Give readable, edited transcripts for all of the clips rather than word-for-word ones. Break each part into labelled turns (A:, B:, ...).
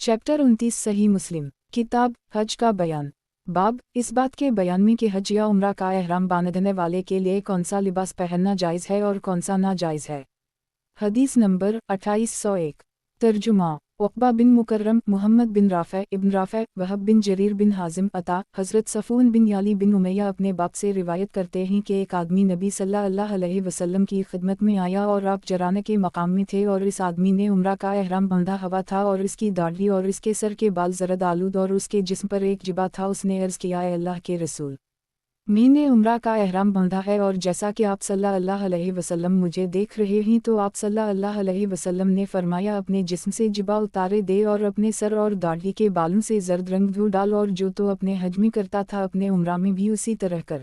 A: Chapter 29 सही मुस्लिम किताब हज का बयान। बाब इस बात के बयान में कि हज या उम्रा का एहराम बांधने वाले के लिए कौन सा लिबास पहनना जायज़ है और कौन सा नाजायज़ है। हदीस नंबर 2801। तर्जुमा उक़बा बिन मुकर्रम, मुहम्मद बिन राफ़े, इब्न राफ़े, वहब बिन जरीर बिन हाजिम अता, हज़रत सफ़ून बिन याली बिन उमैया अपने बाप से रिवायत करते हैं कि एक आदमी नबी सल्लल्लाहु अलैहि वसल्लम की खिदमत में आया और आप जराने के मकाम में थे और इस आदमी ने उम्रा का एहराम बंधा हुआ था और इसकी दाढ़ी और इसके सर के बाल ज़रद आलूद और उसके जिस्म पर एक जिबा था। उसने अर्ज़ किया, ए अल्लाह के रसूल, मैंने उम्रा का एहराम बांधा है और जैसा कि आप सल्लल्लाहु अलैहि वसल्लम मुझे देख रहे हैं तो आप सल्लल्लाहु अलैहि वसल्लम ने फरमाया, अपने जिस्म से जिबा उतारे दे और अपने सर और दाढ़ी के बालों से जर्द रंग धो डाल और जो तो अपने हज में करता था अपने उम्रा में भी उसी तरह कर।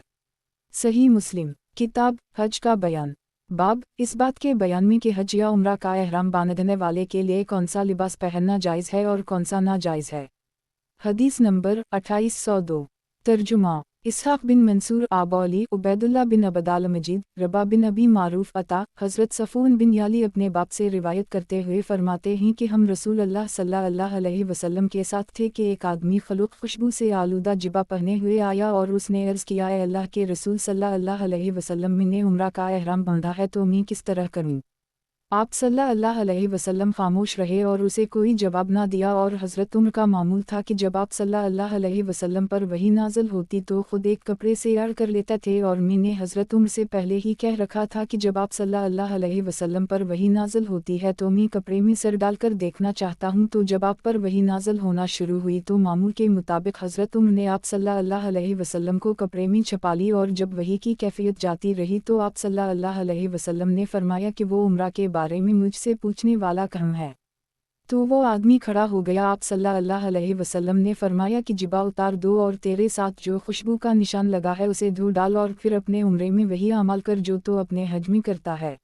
A: सही मुस्लिम किताब हज का बयान। बाब इस बात के बयान में कि हज या उम्रा का एहराम बांधने वाले के लिए कौन सा लिबास पहनना जायज़ है और कौन सा नाजायज़ है। हदीस नंबर 2802। तर्जुमा इसहाक़ बिन मंसूर आबौली, उबैदुल्लाह बिन अबदाल मजीद, रबा बिन अबी मारूफ अता, हज़रत सफ़ून बिन याली अपने बाप से रिवायत करते हुए फरमाते हैं कि हम रसूल अल्लाह सल्लल्लाहु अलैहि वसल्लम के साथ थे कि एक आदमी खलूक खुशबू से आलूदा जिबा पहने हुए आया और उसने अर्ज़ किया, ए अल्लाह के रसूल सल्लल्लाहु अलैहि वसल्लम, मैंने उम्रा का एहराम बांधा है तो मैं किस तरह करूँ। आप सल्लल्लाहु अलैहि वसल्लम खामोश रहे और उसे कोई जवाब ना दिया और हज़रत उम्र का मामूल था कि जब आप सल्लल्लाहु अलैहि वसल्लम पर वही नाज़िल होती तो खुद एक कपड़े से अड़ कर लेते थे और मैंने हज़रत उम्र से पहले ही कह रखा था कि जब आप सल्लल्लाहु अलैहि वसल्लम पर वही नाज़िल होती है तो मैं कपड़े में सर डालकर देखना चाहता हूँ। तो जब आप पर वही नाज़िल होना शुरू हुई तो मामूल के मुताबिक हज़रत उम्र ने आप सल्लल्लाहु अलैहि वसल्लम को कपड़े में छुपा ली और जब वही की कैफियत जाती रही तो आप सल्लल्लाहु अलैहि वसल्लम ने फरमाया कि वो उम्रा के बारे में मुझसे पूछने वाला कौन है। तो वो आदमी खड़ा हो गया। आप सल्लल्लाहु अलैहि वसल्लम ने फरमाया कि जिबा उतार दो और तेरे साथ जो खुशबू का निशान लगा है उसे धो डाल और फिर अपने उम्रे में वही अमल कर जो तो अपने हज में करता है।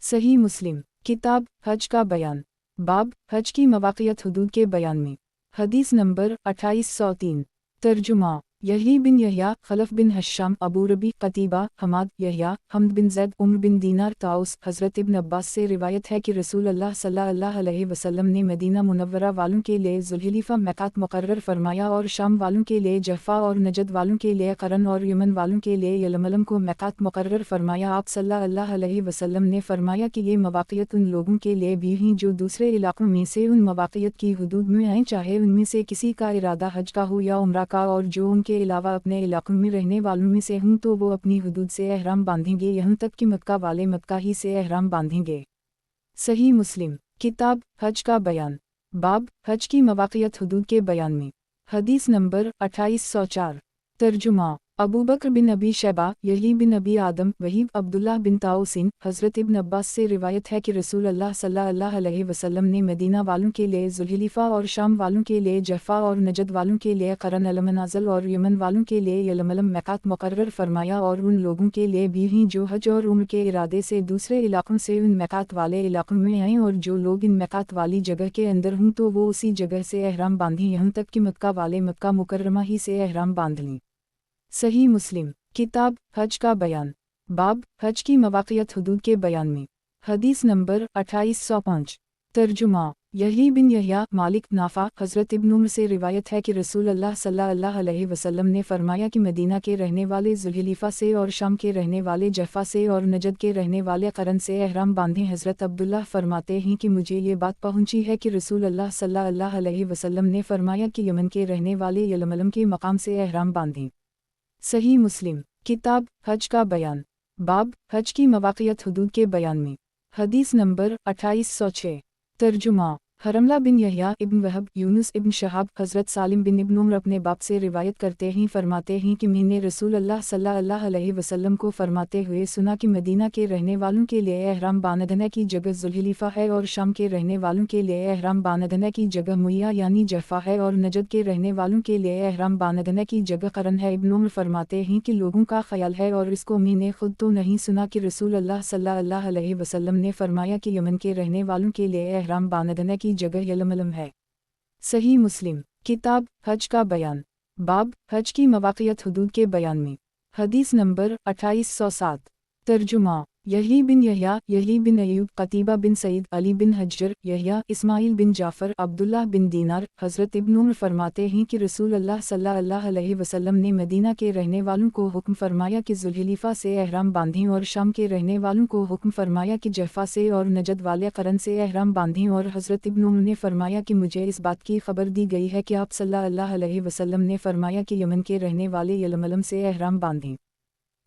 A: सही मुस्लिम किताब हज का बयान। बाब हज की मवाक़ियत हुदूद के बयान में। हदीस नंबर 2803। तर्जुमा यही बिन यहया, खलफ बिन हश्शाम, अबू रबी, कतीबा, हमाद, यहया, हमद बिन ज़ैद, उम्र बिन दीनार, ताउस, हज़रत इब्न अब्बास से रिवायत है कि रसूल अल्लाह सल्लल्लाहु अलैहि वसल्लम ने मदीना मुनव्वरा वालों के लिए ज़ुल्हिलीफ़ा मिक़ात मुक़र्रर फरमाया और शाम वालों के लिए जफ़ा और नजद वालों के लिए क़रन और यमन वालों के लिए यलमलम को मिक़ात मुक़र्रर फरमाया। आप सल्लल्लाहु अलैहि वसल्लम ने फरमाया कि ये मवाक़ियत उन लोगों के लिए भी हैं जो दूसरे इलाक़ों में से उन मवाक़ियत की हुदूद में आएँ, चाहे उनमें से किसी का इरादा हज का हो या उम्रा का, और जो के अलावा अपने इलाक़ों में रहने वालों में से हूँ तो वो अपनी हुदूद से एहराम बांधेंगे, यहाँ तक कि मक्का वाले मक्का ही से एहराम बांधेंगे। सही मुस्लिम किताब हज का बयान। बाब हज की मवाक़ियत हुदूद के बयान में। हदीस नंबर 2804। तर्जुमा अबू बकर बिन अबी शैबा, यही बिन अबी आदम, वहीब, अब्दुल्लाह बिन ताउसिन, हज़रत इब्न अब्बास से रिवायत है कि रसूल अल्लाह सल्लल्लाहु अलैहि वसल्लम ने मदीना वालों के लिए ज़ुल्हिलीफ़ा और शाम वालों के लिए जफ़ा और नजद वालों के लिए क़रन अलमनाज़ल और यमन वालों के लिए यलमलम मिक़ात मुक़र्रर फरमाया और उन लोगों के लिए भी हैं जो हज और उम्र के इरादे से दूसरे इलाक़ों से उन मिक़ात वाले इलाक़ों में आएँ, और जो लोग इन मिक़ात वाली जगह के अंदर हों तो वो उसी जगह से एहराम बांधें, यहाँ तक कि मक्का वाले मक्का मुकर्रमा ही से एहराम बांध लें। सही मुस्लिम किताब हज का बयान। बाब हज की मवाक़ियत हुदूद के बयान में। हदीस नंबर 2805। तर्जुमा यही बिन यहया, मालिक, नाफ़ा, हज़रत इब्न उम्र से रिवायत है कि रसूल अल्लाह सल्लल्लाहु अलैहि वसल्लम ने फरमाया कि मदीना के रहने वाले ज़ुल्हिलीफ़ा से और शाम के रहने वाले जफ़ा से और नजद के रहने वाले क़रन से एहराम बांधें। हज़रत अब्दुल्लाह फरमाते हैं कि मुझे ये बात पहुँची है कि रसूल अल्लाह सल्लल्लाहु अलैहि वसल्लम ने फरमाया कि यमन के रहने वाले यलमलम के मकाम से एहराम बांधें। सही मुस्लिम किताब हज का बयान। बाब हज की मवाक़ियत हुदूद के बयान में। हदीस नंबर 2806। तर्जुमा हरमला बिन यहया, इब्न वहब, यूनुस इब्न शहाब, हज़रत सालिम बिन इब्न उम्र अपने बाप से रिवायत करते हैं फरमाते हैं कि मैंने रसूल अल्लाह सल्लल्लाहु अलैहि वसल्लम को फरमाते हुए सुना कि मदीना के रहने वालों के लिए एहराम बांधने की जगह ज़ुल्हिलीफ़ा है और शाम के रहने वालों के लिए एहराम बांधने की जगह मुइया यानी जफ़ा है और नजद के रहने वालों के लिए एहराम बांधने की जगह क़रन है। इब्न उम्र फरमाते हैं कि लोगों का ख्याल है और इसको मैंने खुद तो नहीं सुना कि रसूल अल्लाह सल्लल्लाहु अलैहि वसल्लम ने फरमाया कि यमन के रहने वालों के लिए एहराम बांधने की जगह यलमलम है। सही मुस्लिम किताब हज का बयान। बाब हज की मवाक़ियत हुदूद के बयान में। हदीस नंबर 2807। तर्जुमा यही बिन यहया, यही बिन अयूब, कतीबा बिन सईद, अली बिन हज्जर, यहया, इस्माइल बिन जाफ़र, अब्दुल्लाह बिन दीनार। हज़रत इब्न उमर फरमाते हैं कि रसूल अल्लाह सल्लल्लाहु अलैहि वसल्लम ने मदीना के रहने वालों को हुक्म फरमाया कि ज़ुल्हिलीफ़ा से एहराम बांधें, और शाम के रहने वालों को हुक्म फरमाया कि जफ़ा से और नजद वाले क़रन से एहराम बांधें। और हज़रत इब्न उमर ने फरमाया कि मुझे इस बात की खबर दी गई है कि आप सल्लल्लाहु अलैहि वसल्लम ने फरमाया कि यमन के रहने वाले यलमलम से एहराम बांधें।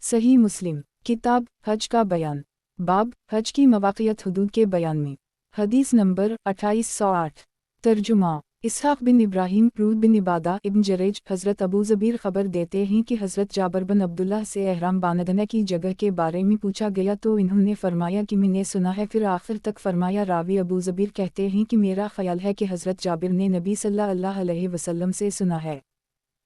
A: सही मुस्लिम किताब हज का बयान, बाब हज की मवाक़ियत हुदूद के बयान में। हदीस नंबर 2808। तर्जुमा इसहाक़ बिन इब्राहीम रूद बिन इबादा इब्न जरेज हज़रत अबू ज़बीर ख़बर देते हैं कि हज़रत जाबिर बिन अब्दुल्लाह से एहराम बांधने की जगह के बारे में पूछा गया तो इन्होंने फरमाया कि मैंने सुना है। फिर आखिर तक फरमाया। रावी अबू ज़बीर कहते हैं कि मेरा ख़याल है कि हज़रत जाबिर ने नबी सल्लल्लाहु अलैहि वसल्लम से सुना है।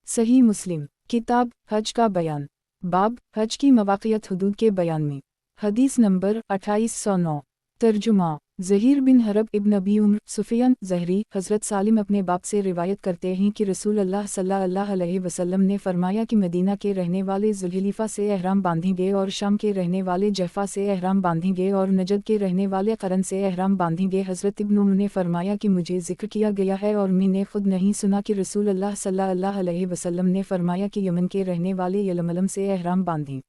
A: सही मुस्लिम किताब हज का बयान, बाब हज की मवाक़ियत हुदूद के बयान में। हदीस नंबर 2809। तर्जुमा ज़हीर बिन हरब इब्न अबी उम्र सुफ़ियान ज़हरी हज़रत सालिम अपने बाप से रिवायत करते हैं कि रसूल अल्लाह सल्लल्लाहु अलैहि वसल्लम ने फरमाया कि मदीना के रहने वाले ज़ुल्हिलीफ़ा से एहराम बांधेंगे, और शाम के रहने वाले जफ़ा से एहराम बांधेंगे, और नजद के रहने वाले क़रन से एहराम बांधेंगे। हज़रत इब्न उमर ने फरमाया कि मुझे ज़िक्र किया गया है और मैंने खुद नहीं सुना कि रसूल अल्लाह सल्लल्लाहु अलैहि वसल्लम ने फरमाया कि यमन के रहने वाले यलमलम से एहराम बांधें।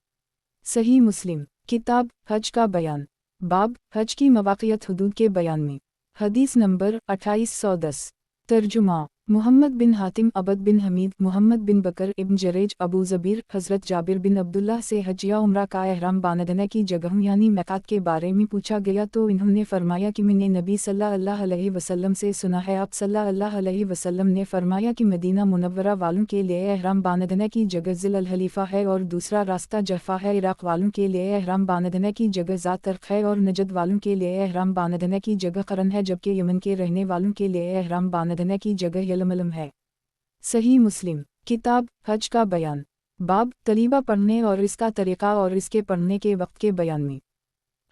A: सही मुस्लिम किताब हज का बयान, बाब हज की मवाक़ियत हुदूद के बयान में। हदीस नंबर 2810। तर्जुमा मुहम्मद बिन हातिम अबद बिन हमीद मुहम्मद बिन बकर इब्न जरेज अबू ज़बीर हज़रत जाबिर बिन अब्दुल्लाह से हज या उम्रा का एहराम बांधने की जगह यानी मैक़ात के बारे में पूछा गया तो इन्होंने फरमाया कि मैंने नबी सल्लल्लाहु अलैहि वसल्लम से सुना है। आप सल्लल्लाहु अलैहि वसल्लम ने फरमाया कि मदीना मुनव्वरा वालों के लिए एहराम बांधने की जगह ज़िल हलीफ़ा है, और दूसरा रास्ता जफ़ा है। इराक़ वालों के लिए एहराम बांधने की जगह ज़ात तर्क़ है, और नजद वालों के लिए एहराम बांधने की जगह क़रन है, जबकि यमन के रहने वालों के लिए एहराम बांधने की जगह यलमलम है। सही मुस्लिम किताब हज का बयान, बाब तलीबा पढ़ने और इसका तरीक़ा और इसके पढ़ने के वक्त के बयान में।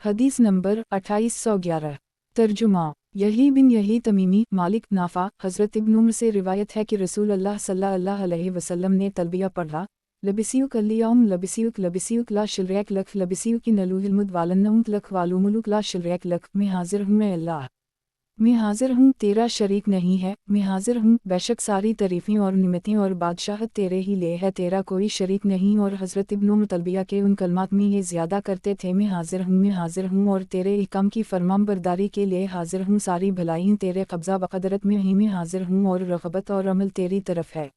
A: हदीस नंबर 2811। तर्जुमा यही बिन यही तमीमी मालिक नाफ़ा हज़रत इब्न उमर से रिवायत है कि रसूल अल्लाह सल्लल्लाहु अलैहि वसल्लम ने तलबिया पढ़ा। लबिसियुक अल्लियौम लबिसियुक लबिसियुक ला शिलरैक लख लबिसियुक नलूहिलमुद वालन्नउत लख वालुमुलुक ला शिलरैक लख। मैं हाजिर हूँ, मैं अल्लाह मैं हाजिर हूँ, तेरा शरीक नहीं है। मैं हाजिर हूँ, बेशक सारी तारीफ़ें और निमतें और बादशाहत तेरे ही लिए है, तेरा कोई शरीक नहीं। और हज़रत इब्न उमर तलबिया के उन कलमात में ये ज़्यादा करते थे, मैं हाजिर हूँ, मैं हाजिर हूँ, और तेरे इहकाम की फरमाबरदारी के लिए हाजिर हूँ। सारी भलाइयाँ तेरे कब्ज़ा वक़दरत में ही मैं हाजिर हूँ, और रग़बत और अमल तेरी तरफ है।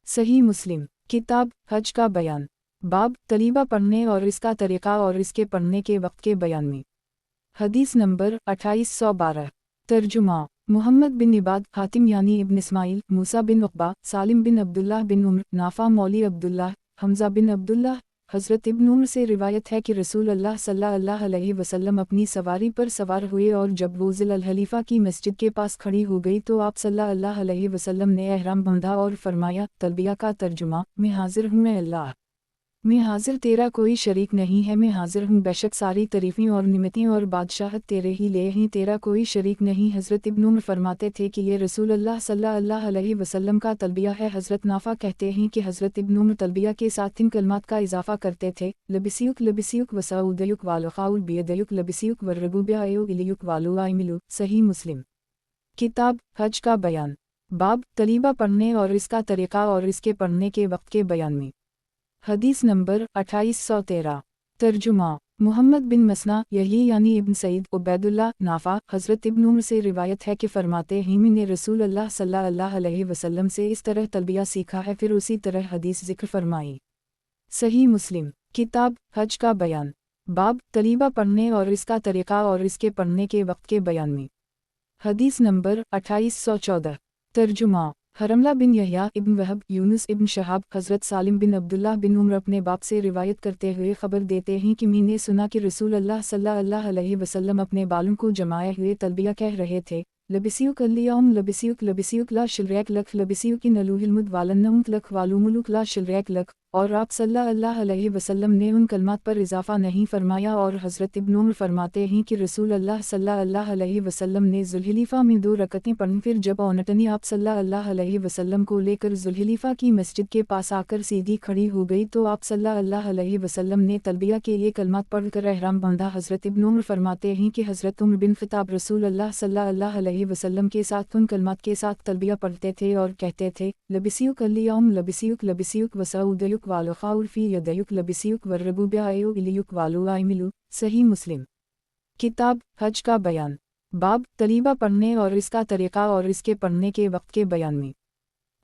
A: सही मुस्लिम किताब हज का बयान, बाब तलीबा पढ़ने और इसका तरीक़ा और इसके पढ़ने के वक्त के बयान में। हदीस नंबर 2812। तर्जुमा मुहम्मद बिन इबाद हातिम यानी इब्न इस्माइल मूसा बिन उक़बा सालिम बिन अब्दुल्लाह बिन उम्र नाफ़ा मौली अब्दुल्लाह हमज़ा बिन अब्दुल्लाह। हज़रत इब्न उमर से रिवायत है कि रसूल अल्लाह सल्लल्लाहु अलैहि वसल्लम अपनी सवारी पर सवार हुए, और जब वो ज़िल हलीफ़ा की मस्जिद के पास खड़ी हो गई तो आप सल्लल्लाहु अलैहि वसल्लम ने एहराम बांधा और फरमाया। तलबिया का तर्जुमा मैं हाजिर हूँ, मैं अल्लाह मैं हाजिर, तेरा कोई शरीक नहीं है। मैं हाजिर हूँ, बेशक सारी तारीफ़ें और निमतें और बादशाहत तेरे ही लिए हैं, तेरा कोई शरीक नहीं। हज़रत इब्न उमर फरमाते थे कि ये रसूल अल्लाह सल्लल्लाहु अलैहि वसल्लम का तलबिया है। हज़रत नाफ़ा कहते हैं कि हज़रत इब्न उमर तलबिया के साथ इन कलमात का इजाफ़ा करते थे। लबिसियुक लबिसियुक वसाउदयुक वालुखाउल बियदयुक लबिसियुक वर्रगुब्यायु इलियुक वालु आइमिलु। सही मुस्लिम किताब हज का बयान, बाब तलीबा पढ़ने और इसका तरीक़ा और इसके पढ़ने के वक्त के बयान में। हदीस नंबर 2813। तर्जुमा मुहम्मद बिन मसना यही यानी इब्न सईद उबैदुल्लाह नाफ़ा हज़रत इब्न उमर से रिवायत है कि फरमाते हैं मैंने रसूल अल्लाह सल्लल्लाहु अलैहि वसल्लम से इस तरह तलबिया सीखा है, फिर उसी तरह हदीस ज़िक्र फरमाई। सही मुस्लिम किताब हज का बयान, बाब तलीबा पढ़ने और इसका तरीक़ा और इसके पढ़ने के वक्त के बयान में। हदीस नंबर 2814। तर्जुमा हरमला बिन यहया इब्न वहब यूनुस इब्न शहाब हज़रत सालिम बिन अब्दुल्लाह बिन उमर अपने बाप से रिवायत करते हुए ख़बर देते हैं कि मैंने सुना कि रसूल अल्लाह सल्लल्लाहु अलैहि वसल्लम अपने बालों को जमाए हुए तलबिया कह रहे थे। लबिसियुक अल्लियौम लबिसियुक लबिसियुक ला शिलरैक लख लबिसियुक नलूहिलमुद वालन्नउत लख वालुमुलुक ला शिलरैक लख। اور آپ صلی اللہ علیہ وسلم نے ان کلمات پر اضافہ نہیں فرمایا، اور حضرت ابن عمر فرماتے ہیں کہ رسول اللہ صلی اللہ علیہ وسلم نے ذوالحلیفہ میں 2 رکعتیں پڑھیں، پھر جب اونٹنی آپ صلی اللہ علیہ وسلم کو لے کر ذوالحلیفہ کی مسجد کے پاس آ کر سیدھی کھڑی ہو گئی تو آپ صلی اللہ علیہ وسلم نے تلبیہ کے یہ کلمات پڑھ کر احرام باندھا۔ حضرت ابن عمر فرماتے ہیں کہ حضرت عمر بن خطاب رسول اللہ صلی اللہ علیہ وسلم کے ساتھ ان کلمات کے ساتھ تلبیہ پڑھتے تھے اور کہتے تھے، لبسیک الیوم لبسیک لبسیک وسعودیک والخاور فی یدیک لبسیک والربوبیہ الیک والو آئملو۔ صحیح مسلم۔ کتاب حج کا بیان، باب طلیبہ پڑھنے اور اس کا طریقہ اور اس کے پڑھنے کے وقت کے بیان میں۔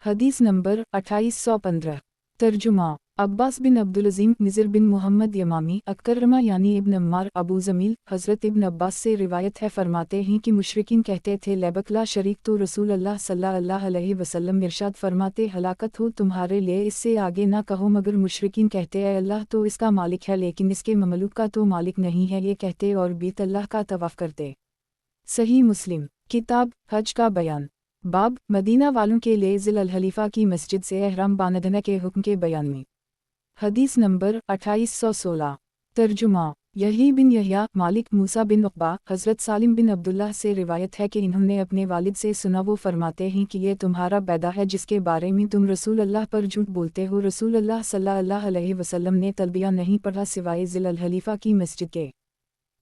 A: حدیث نمبر 2815۔ ترجمہ: عباس بن عبدالعظیم نذر بن محمد یمامی اکرمہ یعنی ابن عمار ابو زمیل حضرت ابن عباس سے روایت ہے، فرماتے ہیں کہ مشرکین کہتے تھے لیبک لا شریک، تو رسول اللہ صلی اللہ علیہ وسلم ارشاد فرماتے ہلاکت ہو تمہارے لیے، اس سے آگے نہ کہو، مگر مشرکین کہتے اے اللہ تو اس کا مالک ہے لیکن اس کے مملوک کا تو مالک نہیں ہے، یہ کہتے اور بیت اللہ کا طواف کرتے۔ صحیح مسلم۔ کتاب حج کا بیان، باب مدینہ والوں کے لیے ذی الحلیفہ کی مسجد سے احرام باندھنے کے حکم کے بیان میں۔ حدیث نمبر 2816۔ ترجمہ: یحییٰ بن یحییٰ مالک موسیٰ بن عقبہ حضرت سالم بن عبداللہ سے روایت ہے کہ انہوں نے اپنے والد سے سنا، وہ فرماتے ہیں کہ یہ تمہارا بیدہ ہے جس کے بارے میں تم رسول اللہ پر جھوٹ بولتے ہو، رسول اللہ صلی اللہ علیہ وسلم نے تلبیہ نہیں پڑھا سوائے ذی الحلیفہ کی مسجد کے۔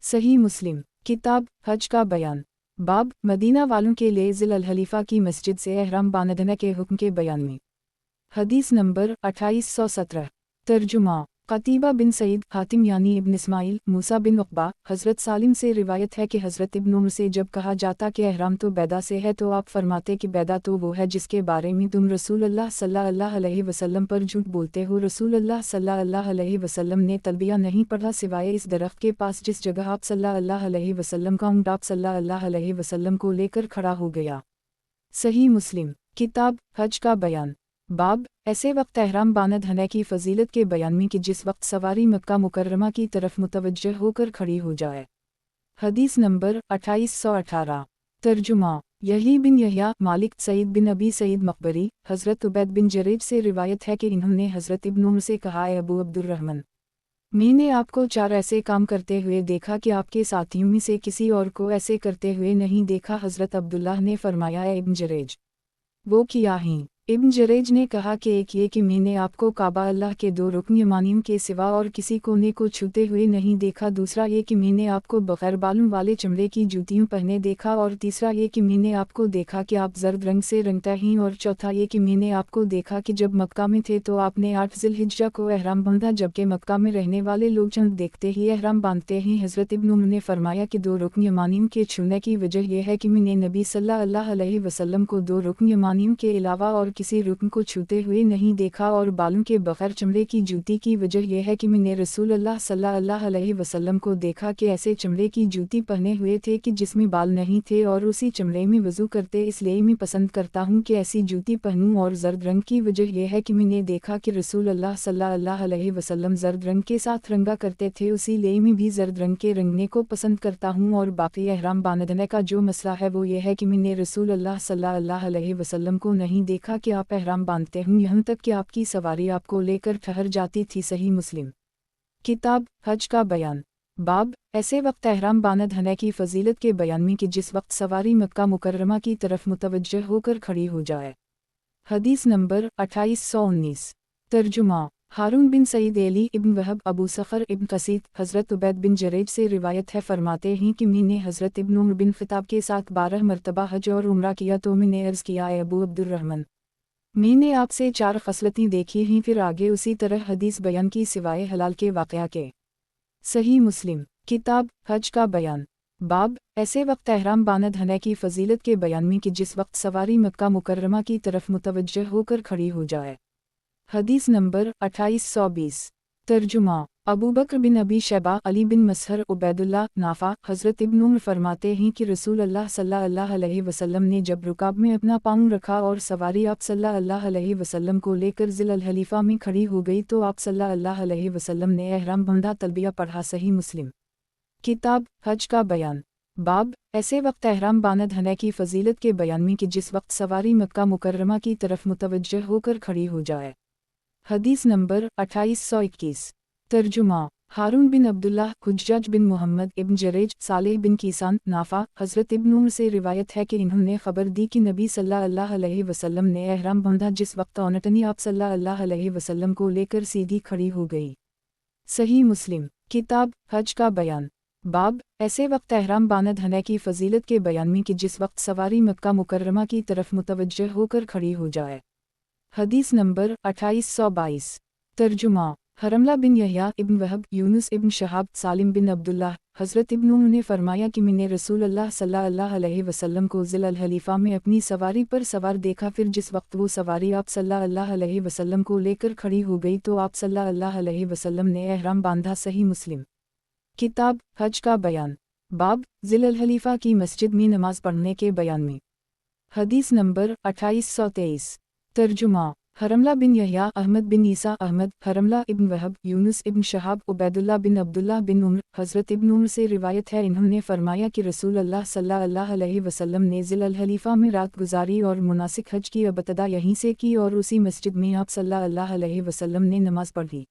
A: صحیح مسلم۔ کتاب حج کا بیان، باب مدینہ والوں کے لیے ذی الحلیفہ کی مسجد سے احرام باندھنے کے حکم کے بیان میں۔ حدیث نمبر 2817۔ ترجمہ: قتیبہ بن سعید حاتم یعنی ابن اسماعیل موسیٰ بن عقبہ حضرت سالم سے روایت ہے کہ حضرت ابن عمر سے جب کہا جاتا کہ احرام تو بیدہ سے ہے تو آپ فرماتے کہ بیدہ تو وہ ہے جس کے بارے میں تم رسول اللہ صلی اللہ علیہ وسلم پر جھوٹ بولتے ہو، رسول اللہ صلی اللہ علیہ وسلم نے تلبیہ نہیں پڑھا سوائے اس درخت کے پاس جس جگہ آپ صلی اللہ علیہ وسلم کا اونٹ آپ صلی اللہ علیہ وسلم کو لے کر کھڑا ہو گیا۔ صحیح مسلم۔ کتاب حج کا بیان، باب ایسے وقت احرام باندھنے کی فضیلت کے بیان میں کہ جس وقت سواری مکہ مکرمہ کی طرف متوجہ ہو کر کھڑی ہو جائے۔ حدیث نمبر 2818۔ ترجمہ: یحییٰ بن یحییٰ مالک سعید بن ابی سعید مقبری حضرت عبید بن جریج سے روایت ہے کہ انہوں نے حضرت ابن عمر سے کہا اے ابو عبد الرحمن، میں نے آپ کو 4 ایسے کام کرتے ہوئے دیکھا کہ آپ کے ساتھیوں میں سے کسی اور کو ایسے کرتے ہوئے نہیں دیکھا۔ حضرت عبداللہ نے فرمایا اے ابن جریج، وہ کیا ہیں؟ ابن جریج نے کہا کہ ایک یہ کہ میں نے آپ کو کعبہ اللہ کے 2 رکن یمانیوں کے سوا اور کسی کونے کو چھوتے ہوئے نہیں دیکھا، دوسرا یہ کہ میں نے آپ کو بغیر بالوں والے چمڑے کی جوتیوں پہنے دیکھا، اور تیسرا یہ کہ میں نے آپ کو دیکھا کہ آپ زرد رنگ سے رنگتے ہیں، اور چوتھا یہ کہ میں نے آپ کو دیکھا کہ جب مکہ میں تھے تو آپ نے 8 ذی الحجہ کو احرام باندھا، جبکہ مکہ میں رہنے والے لوگ چند دیکھتے ہی احرام باندھتے ہیں۔ حضرت ابن عمر نے فرمایا کہ 2 رکن یمانیوں کے چھونے کی وجہ یہ ہے کہ میں نے نبی صلی اللہ علیہ وسلم کو 2 رکن یمانیوں کے علاوہ اور کسی رکن کو چھوتے ہوئے نہیں دیکھا، اور بالوں کے بغیر چمڑے کی جوتی کی وجہ یہ ہے کہ میں نے رسول اللہ صلی اللہ علیہ وسلم کو دیکھا کہ ایسے چمڑے کی جوتی پہنے ہوئے تھے کہ جس میں بال نہیں تھے اور اسی چمڑے میں وضو کرتے، اس لیے میں پسند کرتا ہوں کہ ایسی جوتی پہنوں، اور زرد رنگ کی وجہ یہ ہے کہ میں نے دیکھا کہ رسول اللہ صلی اللہ علیہ وسلم زرد رنگ کے ساتھ رنگا کرتے تھے، اسی لیے میں بھی زرد رنگ کے رنگنے کو پسند کرتا ہوں، اور باقی احرام باندھنے کا جو مسئلہ ہے وہ یہ ہے کہ میں نے رسول اللہ صلی اللہ علیہ وسلم کو نہیں دیکھا کہ آپ احرام باندھتے ہوں، یہاں تک کہ آپ کی سواری آپ کو لے کر ٹھہر جاتی تھی۔ صحیح مسلم۔ کتاب حج کا بیان، باب ایسے وقت احرام باندھنے کی فضیلت کے بیان میں کہ جس وقت سواری مکہ مکرمہ کی طرف متوجہ ہو کر کھڑی ہو جائے۔ حدیث نمبر 2819۔ ترجمہ: ہارون بن سعید علی ابن وہب ابو صخر ابن قسید حضرت عبید بن جریج سے روایت ہے، فرماتے ہیں کہ میں نے حضرت ابن عمر بن خطاب کے ساتھ 12 مرتبہ حج اور عمرہ کیا، تو میں نے عرض کیا اے ابو عبد الرحمن، میں نے آپ سے 4 خصلتیں دیکھی ہیں، پھر آگے اسی طرح حدیث بیان کی سوائے حلال کے واقعہ کے۔ صحیح مسلم۔ کتاب حج کا بیان، باب ایسے وقت احرام باندھنے کی فضیلت کے بیان میں کہ جس وقت سواری مکہ مکرمہ کی طرف متوجہ ہو کر کھڑی ہو جائے۔ حدیث نمبر 2820۔ ترجمہ: ابو بکر بن ابی شیبہ علی بن مسہر عبید اللہ نافع حضرت ابن عمر فرماتے ہیں کہ رسول اللہ صلی اللہ علیہ وسلم نے جب رکاب میں اپنا پاؤں رکھا اور سواری آپ صلی اللہ علیہ وسلم کو لے کر ذی الحلیفہ میں کھڑی ہو گئی تو آپ صلی اللہ علیہ وسلم نے احرام باندھا، تلبیہ پڑھا۔ صحیح مسلم۔ کتاب حج کا بیان، باب ایسے وقت احرام باندھنے کی فضیلت کے بیان میں کہ جس وقت سواری مکہ مکرمہ کی طرف متوجہ ہو کر کھڑی ہو جائے۔ حدیث نمبر 2821۔ ترجمہ: ہارون بن عبداللہ، حجاج بن محمد ابن جریج، صالح بن کیسان، نافع، حضرت ابن عمر سے روایت ہے کہ انہوں نے خبر دی کہ نبی صلی اللہ علیہ وسلم نے احرام باندھا جس وقت اونٹنی آپ صلی اللہ علیہ وسلم کو لے کر سیدھی کھڑی ہو گئی۔ صحیح مسلم، کتاب حج کا بیان، باب ایسے وقت احرام باندھنے کی فضیلت کے بیان میں کہ جس وقت سواری مکہ مکرمہ کی طرف متوجہ ہو کر کھڑی ہو جائے۔ حدیث نمبر 2822۔ ترجمہ: حرملہ بن یحییٰ ابن وہب، یونس ابن شہاب، سالم بن عبداللہ، حضرت ابن عمر نے فرمایا کہ میں نے رسول اللہ صلی اللہ علیہ وسلم کو ذی الحلیفہ میں اپنی سواری پر سوار دیکھا، پھر جس وقت وہ سواری آپ صلی اللہ علیہ وسلم کو لے کر کھڑی ہو گئی تو آپ صلی اللہ علیہ وسلم نے احرام باندھا۔ صحیح مسلم، کتاب حج کا بیان، باب ذی الحلیفہ کی مسجد میں نماز پڑھنے کے بیان میں۔ حدیث نمبر 2823۔ ترجمہ: حرملہ بن یحییٰ، احمد بن عیسیٰ احمد، حرملہ ابن وہب، یونس ابن شہاب، عبید اللہ بن عبداللہ بن عمر، حضرت ابن عمر سے روایت ہے انہوں نے فرمایا کہ رسول اللہ صلی اللہ علیہ وسلم نے ذی الحلیفہ میں رات گزاری اور مناسک حج کی ابتدا یہیں سے کی اور اسی مسجد میں آپ صلی اللہ علیہ وسلم نے نماز پڑھی۔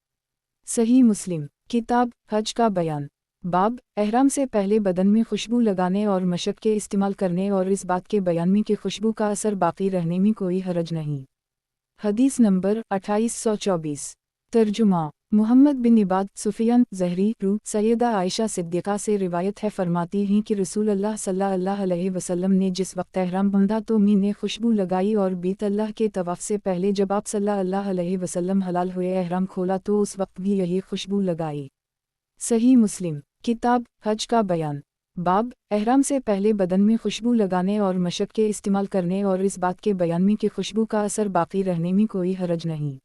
A: صحیح مسلم، کتاب حج کا بیان، باب احرام سے پہلے بدن میں خوشبو لگانے اور مشک کے استعمال کرنے اور اس بات کے بیان میں کہ خوشبو کا اثر باقی رہنے میں کوئی حرج نہیں۔ حدیث نمبر 2824۔ ترجمہ: محمد بن عباد، سفیان زہری، رو سیدہ عائشہ صدیقہ سے روایت ہے فرماتی ہیں کہ رسول اللہ صلی اللہ علیہ وسلم نے جس وقت احرام باندھا تو میں نے خوشبو لگائی اور بیت اللہ کے طواف سے پہلے جب آپ صلی اللہ علیہ وسلم حلال ہوئے احرام کھولا تو اس وقت بھی یہی خوشبو لگائی۔ صحیح مسلم، کتاب حج کا بیان، باب احرام سے پہلے بدن میں خوشبو لگانے اور مشک کے استعمال کرنے اور اس بات کے بیان میں کہ خوشبو کا اثر باقی رہنے میں کوئی حرج نہیں۔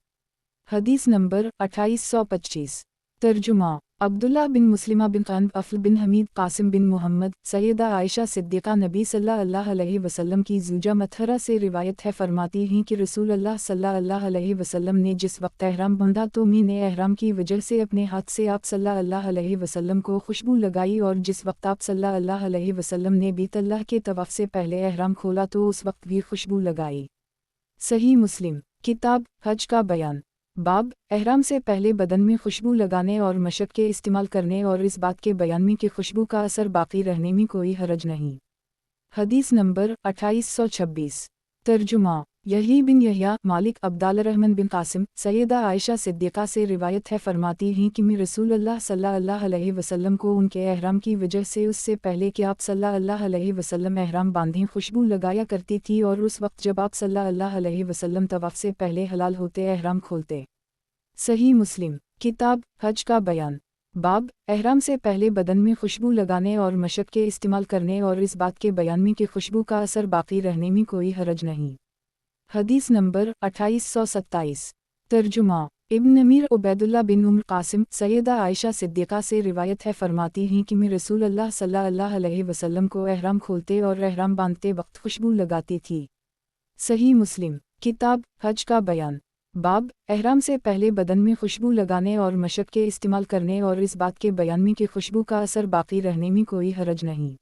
A: حدیث نمبر 2825۔ ترجمہ: عبداللہ بن مسلمہ بن قنب، افل بن حمید، قاسم بن محمد، سیدہ عائشہ صدیقہ نبی صلی اللہ علیہ وسلم کی زوجہ مطہرہ سے روایت ہے فرماتی ہیں کہ رسول اللہ صلی اللہ علیہ وسلم نے جس وقت احرام باندھا تو میں نے احرام کی وجہ سے اپنے ہاتھ سے آپ صلی اللہ علیہ وسلم کو خوشبو لگائی اور جس وقت آپ صلی اللہ علیہ وسلم نے بیت اللہ کے طواف سے پہلے احرام کھولا تو اس وقت بھی خوشبو لگائی۔ صحیح مسلم، کتاب حج کا بیان، باب احرام سے پہلے بدن میں خوشبو لگانے اور مشک کے استعمال کرنے اور اس بات کے بیان میں کہ خوشبو کا اثر باقی رہنے میں کوئی حرج نہیں۔ حدیث نمبر 2826۔ ترجمہ: یحییٰ بن یحییٰ، مالک، عبداللہ الرحمن بن قاسم، سیدہ عائشہ صدیقہ سے روایت ہے فرماتی ہیں کہ میں رسول اللہ صلی اللہ علیہ وسلم کو ان کے احرام کی وجہ سے اس سے پہلے کہ آپ صلی اللہ علیہ وسلم احرام باندھیں خوشبو لگایا کرتی تھی اور اس وقت جب آپ صلی اللہ علیہ وسلم طواف سے پہلے حلال ہوتے احرام کھولتے۔ صحیح مسلم، کتاب حج کا بیان، باب احرام سے پہلے بدن میں خوشبو لگانے اور مشک کے استعمال کرنے اور اس بات کے بیان میں کہ خوشبو کا اثر باقی رہنے میں کوئی حرج نہیں۔ حدیث نمبر 2827۔ ترجمہ: ابن امیر، عبید اللہ بن عمر، قاسم، سیدہ عائشہ صدیقہ سے روایت ہے فرماتی ہیں کہ میں رسول اللہ صلی اللہ علیہ وسلم کو احرام کھولتے اور احرام باندھتے وقت خوشبو لگاتی تھی۔ صحیح مسلم، کتاب حج کا بیان، باب احرام سے پہلے بدن میں خوشبو لگانے اور مشک کے استعمال کرنے اور اس بات کے بیان میں کہ خوشبو کا اثر باقی رہنے میں کوئی حرج نہیں۔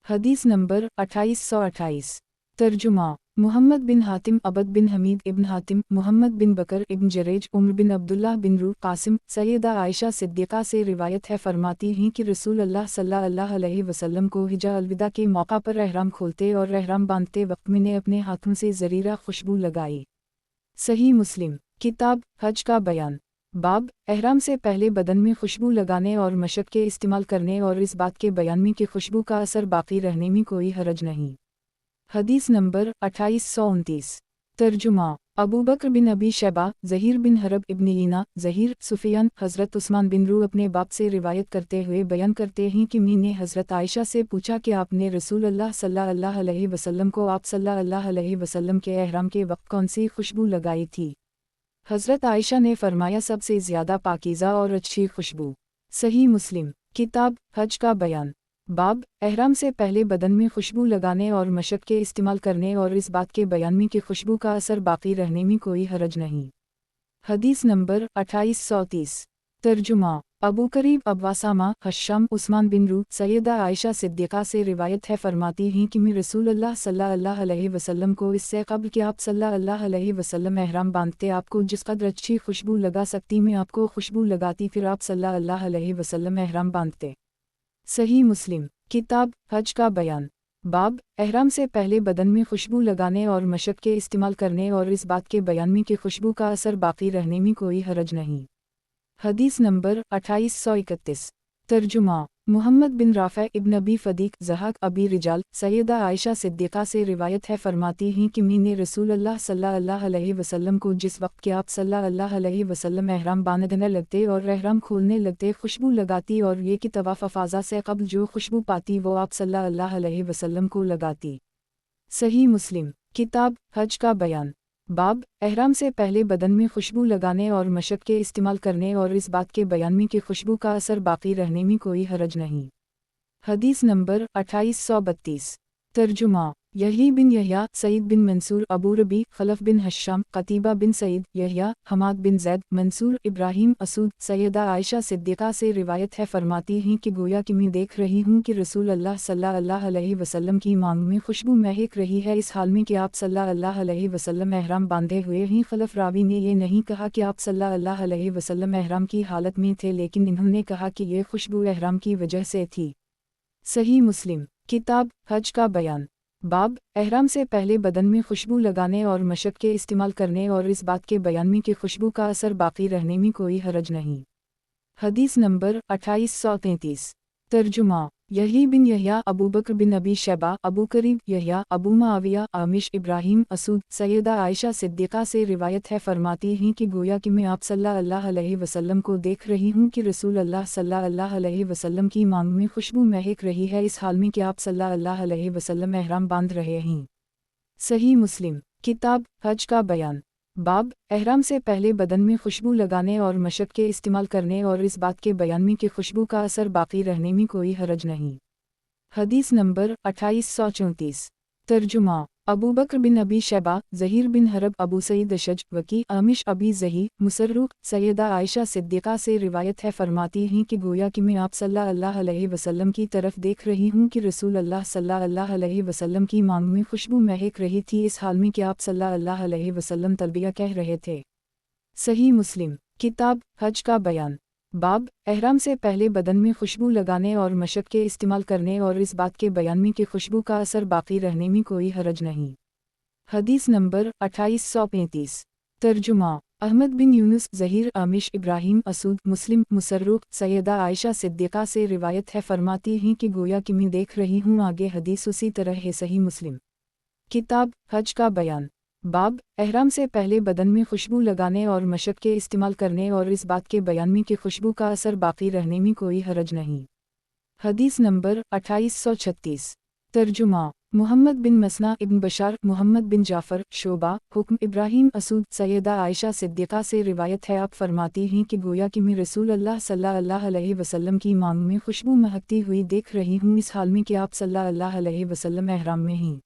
A: حدیث نمبر 2828۔ ترجمہ: محمد بن حاتم، عبد بن حمید ابن حاتم، محمد بن بکر ابن جریج، عمر بن عبداللہ بن رو، قاسم، سیدہ عائشہ صدیقہ سے روایت ہے فرماتی ہیں کہ رسول اللہ صلی اللہ علیہ وسلم کو حجہ الوداع کے موقع پر احرام کھولتے اور احرام باندھتے وقت میں نے اپنے ہاتھوں سے زریرہ خوشبو لگائی۔ صحیح مسلم، کتاب حج کا بیان، باب احرام سے پہلے بدن میں خوشبو لگانے اور مشک کے استعمال کرنے اور اس بات کے بیان میں کہ خوشبو کا اثر باقی رہنے میں کوئی حرج نہیں۔ حدیث نمبر 2829۔ ترجمہ: ابو بکر بن ابی شیبہ، زہیر بن حرب ابن عینہ، زہیر، سفیان، حضرت عثمان بن رو اپنے باپ سے روایت کرتے ہوئے بیان کرتے ہیں کہ میں نے حضرت عائشہ سے پوچھا کہ آپ نے رسول اللہ صلی اللہ علیہ وسلم کو آپ صلی اللہ علیہ وسلم کے احرام کے وقت کون سی خوشبو لگائی تھی؟ حضرت عائشہ نے فرمایا سب سے زیادہ پاکیزہ اور اچھی خوشبو۔ صحیح مسلم، کتاب حج کا بیان، باب احرام سے پہلے بدن میں خوشبو لگانے اور مشک کے استعمال کرنے اور اس بات کے بیان میں کہ خوشبو کا اثر باقی رہنے میں کوئی حرج نہیں۔ حدیث نمبر 2830۔ ترجمہ: अबू करीब अब्वासामा हश्शाम उस्मान बिन रू सैयदा आयशा सिद्दीक़ा से रिवायत है, फरमाती हैं कि मैं रसूलुल्लाह सल्लल्लाहु अलैहि वसल्लम को इससे कब्ल कि आप सल्लल्लाहु अलैहि वसल्लम एहराम बांधते आपको जिस कदर अच्छी खुशबू लगा सकती मैं आपको खुशबू लगाती, फिर आप सल्लल्लाहु अलैहि वसल्लम एहराम बांधते। सही मुस्लिम किताब हज का बयान। बाब एहराम से पहले बदन में खुशबू लगाने और मशक के इस्तेमाल करने और इस बात के बयान में कि खुशबू का असर बाकी रहने में कोई हरज नहीं। हदीस नंबर 2831। तर्जुमा मुहम्मद बिन राफ़ा इब्न अबी फ़दीक ज़हाक अबी रिजाल सैयदा आयशा सिद्दीक़ा से रिवायत है, फरमाती हैं कि मैंने रसूलुल्लाह सल्लल्लाहु अलैहि वसल्लम को जिस वक्त के आप सल्लल्लाहु अलैहि वसल्लम एहराम बांधने लगते और एहराम खोलने लगते खुशबू लगाती और ये कि तवाफ़ अफ़ाज़ा से कब्ल जो खुशबू पाती वो आप सल्लल्लाहु अलैहि वसल्लम को लगाती। सही मुस्लिम किताब हज का बयान। बाब एहराम से पहले बदन में खुशबू लगाने और मशक के इस्तेमाल करने और इस बात के बयान में कि खुशबू का असर बाकी रहने में कोई हरज नहीं। हदीस नंबर 2832। तर्जुमा यही बिन यहया सईद बिन मंसूर अबू रबी खलफ बिन हश्शाम कतीबा बिन सईद यहया हमाद बिन जैद मंसूर इब्राहिम असूद सैयदा आयशा सिद्दीक़ा से रिवायत है, फरमाती हैं कि गोया कि मैं देख रही हूँ कि रसूलुल्लाह सल्लल्लाहु अलैहि वसल्लम की मांग में खुशबू महक रही है, इस हाल में कि आप सल्लल्लाहु अलैहि वसल्लम एहराम बांधे हुए ही। खलफ रावी ने ये नहीं कहा कि आप सल्लल्लाहु अलैहि वसल्लम एहराम की हालत में थे, लेकिन इन्होंने कहा कि ये खुशबू एहराम की वजह से थी। सही मुस्लिम किताब हज का बयान। बाब एहराम से पहले बदन में खुशबू लगाने और मशक के इस्तेमाल करने और इस बात के बयान में कि खुशबू का असर बाकी रहने में कोई हरज नहीं। हदीस नंबर 2833। तर्जुमा यही बिन यहया अबू बकर बिन अबी शैबा अबू करीब यहया अबू मुआविया आमिश इब्राहिम असूद सैयदा आयशा सिद्दीक़ा से रिवायत है, फरमाती हैं कि गोया कि मैं आप सल्लल्लाहु अलैहि वसल्लम को देख रही हूँ कि रसूलुल्लाह सल्लल्लाहु अलैहि वसल्लम की मांग में खुशबू महक रही है, इस हाल में कि आप सल्लल्लाहु अलैहि वसल्लम एहराम बांध रहे हैं। सही मुस्लिम किताब हज का बयान। बाब एहराम से पहले बदन में खुशबू लगाने और मशक के इस्तेमाल करने और इस बात के बयान में कि खुशबू का असर बाकी रहने में कोई हरज नहीं। हदीस नंबर 2834। तर्जुमा अबू बकर बिन अबी शैबा ज़हीर बिन हरब अबू सईद अशज वकी आमिश अबी ज़ही मुसर्रुक सैयदा आयशा सिद्दीक़ा से रिवायत है, फरमाती हैं कि गोया कि मैं आप सल्लल्लाहु अलैहि वसल्लम की तरफ देख रही हूँ कि रसूलुल्लाह सल्लल्लाहु अलैहि वसल्लम की मांग में खुशबू महक रही थी, इस हाल में कि आप सल्लल्लाहु अलैहि वसल्लम तलबिया कह रहे थे। सही मुस्लिम किताब हज का बयान। बाब एहराम से पहले बदन में खुशबू लगाने और मशक के इस्तेमाल करने और इस बात के बयान में कि खुशबू का असर बाकी रहने में कोई हरज नहीं। हदीस नंबर 2835। तर्जुमा अहमद बिन यूनुस ज़हीर आमिश इब्राहिम असूद मुस्लिम मुसर्रुक सैयदा आयशा सिद्दीक़ा से रिवायत है, फरमाती हैं कि गोया कि मैं देख रही हूँ। आगे हदीस उसी तरह है। सही मुस्लिम किताब हज का बयान। बाब एहराम से पहले बदन में खुशबू लगाने और मशक के इस्तेमाल करने और इस बात के बयान में कि खुशबू का असर बाकी रहने में कोई हरज नहीं। हदीस नंबर 2836। तर्जुमा मुहम्मद बिन मसना इब्न बशार मुहम्मद बिन जाफ़र शोबा हुक्म इब्राहिम असूद सैयदा आयशा सिद्दीक़ा से रिवायत है, आप फरमाती हैं कि गोया कि मैं रसूलुल्लाह सल्लल्लाहु अलैहि वसल्लम की मांग में खुशबू महकती हुई देख रही हूँ, इस हाल में कि आप सल्लल्लाहु अलैहि वसल्लम एहराम में हैं।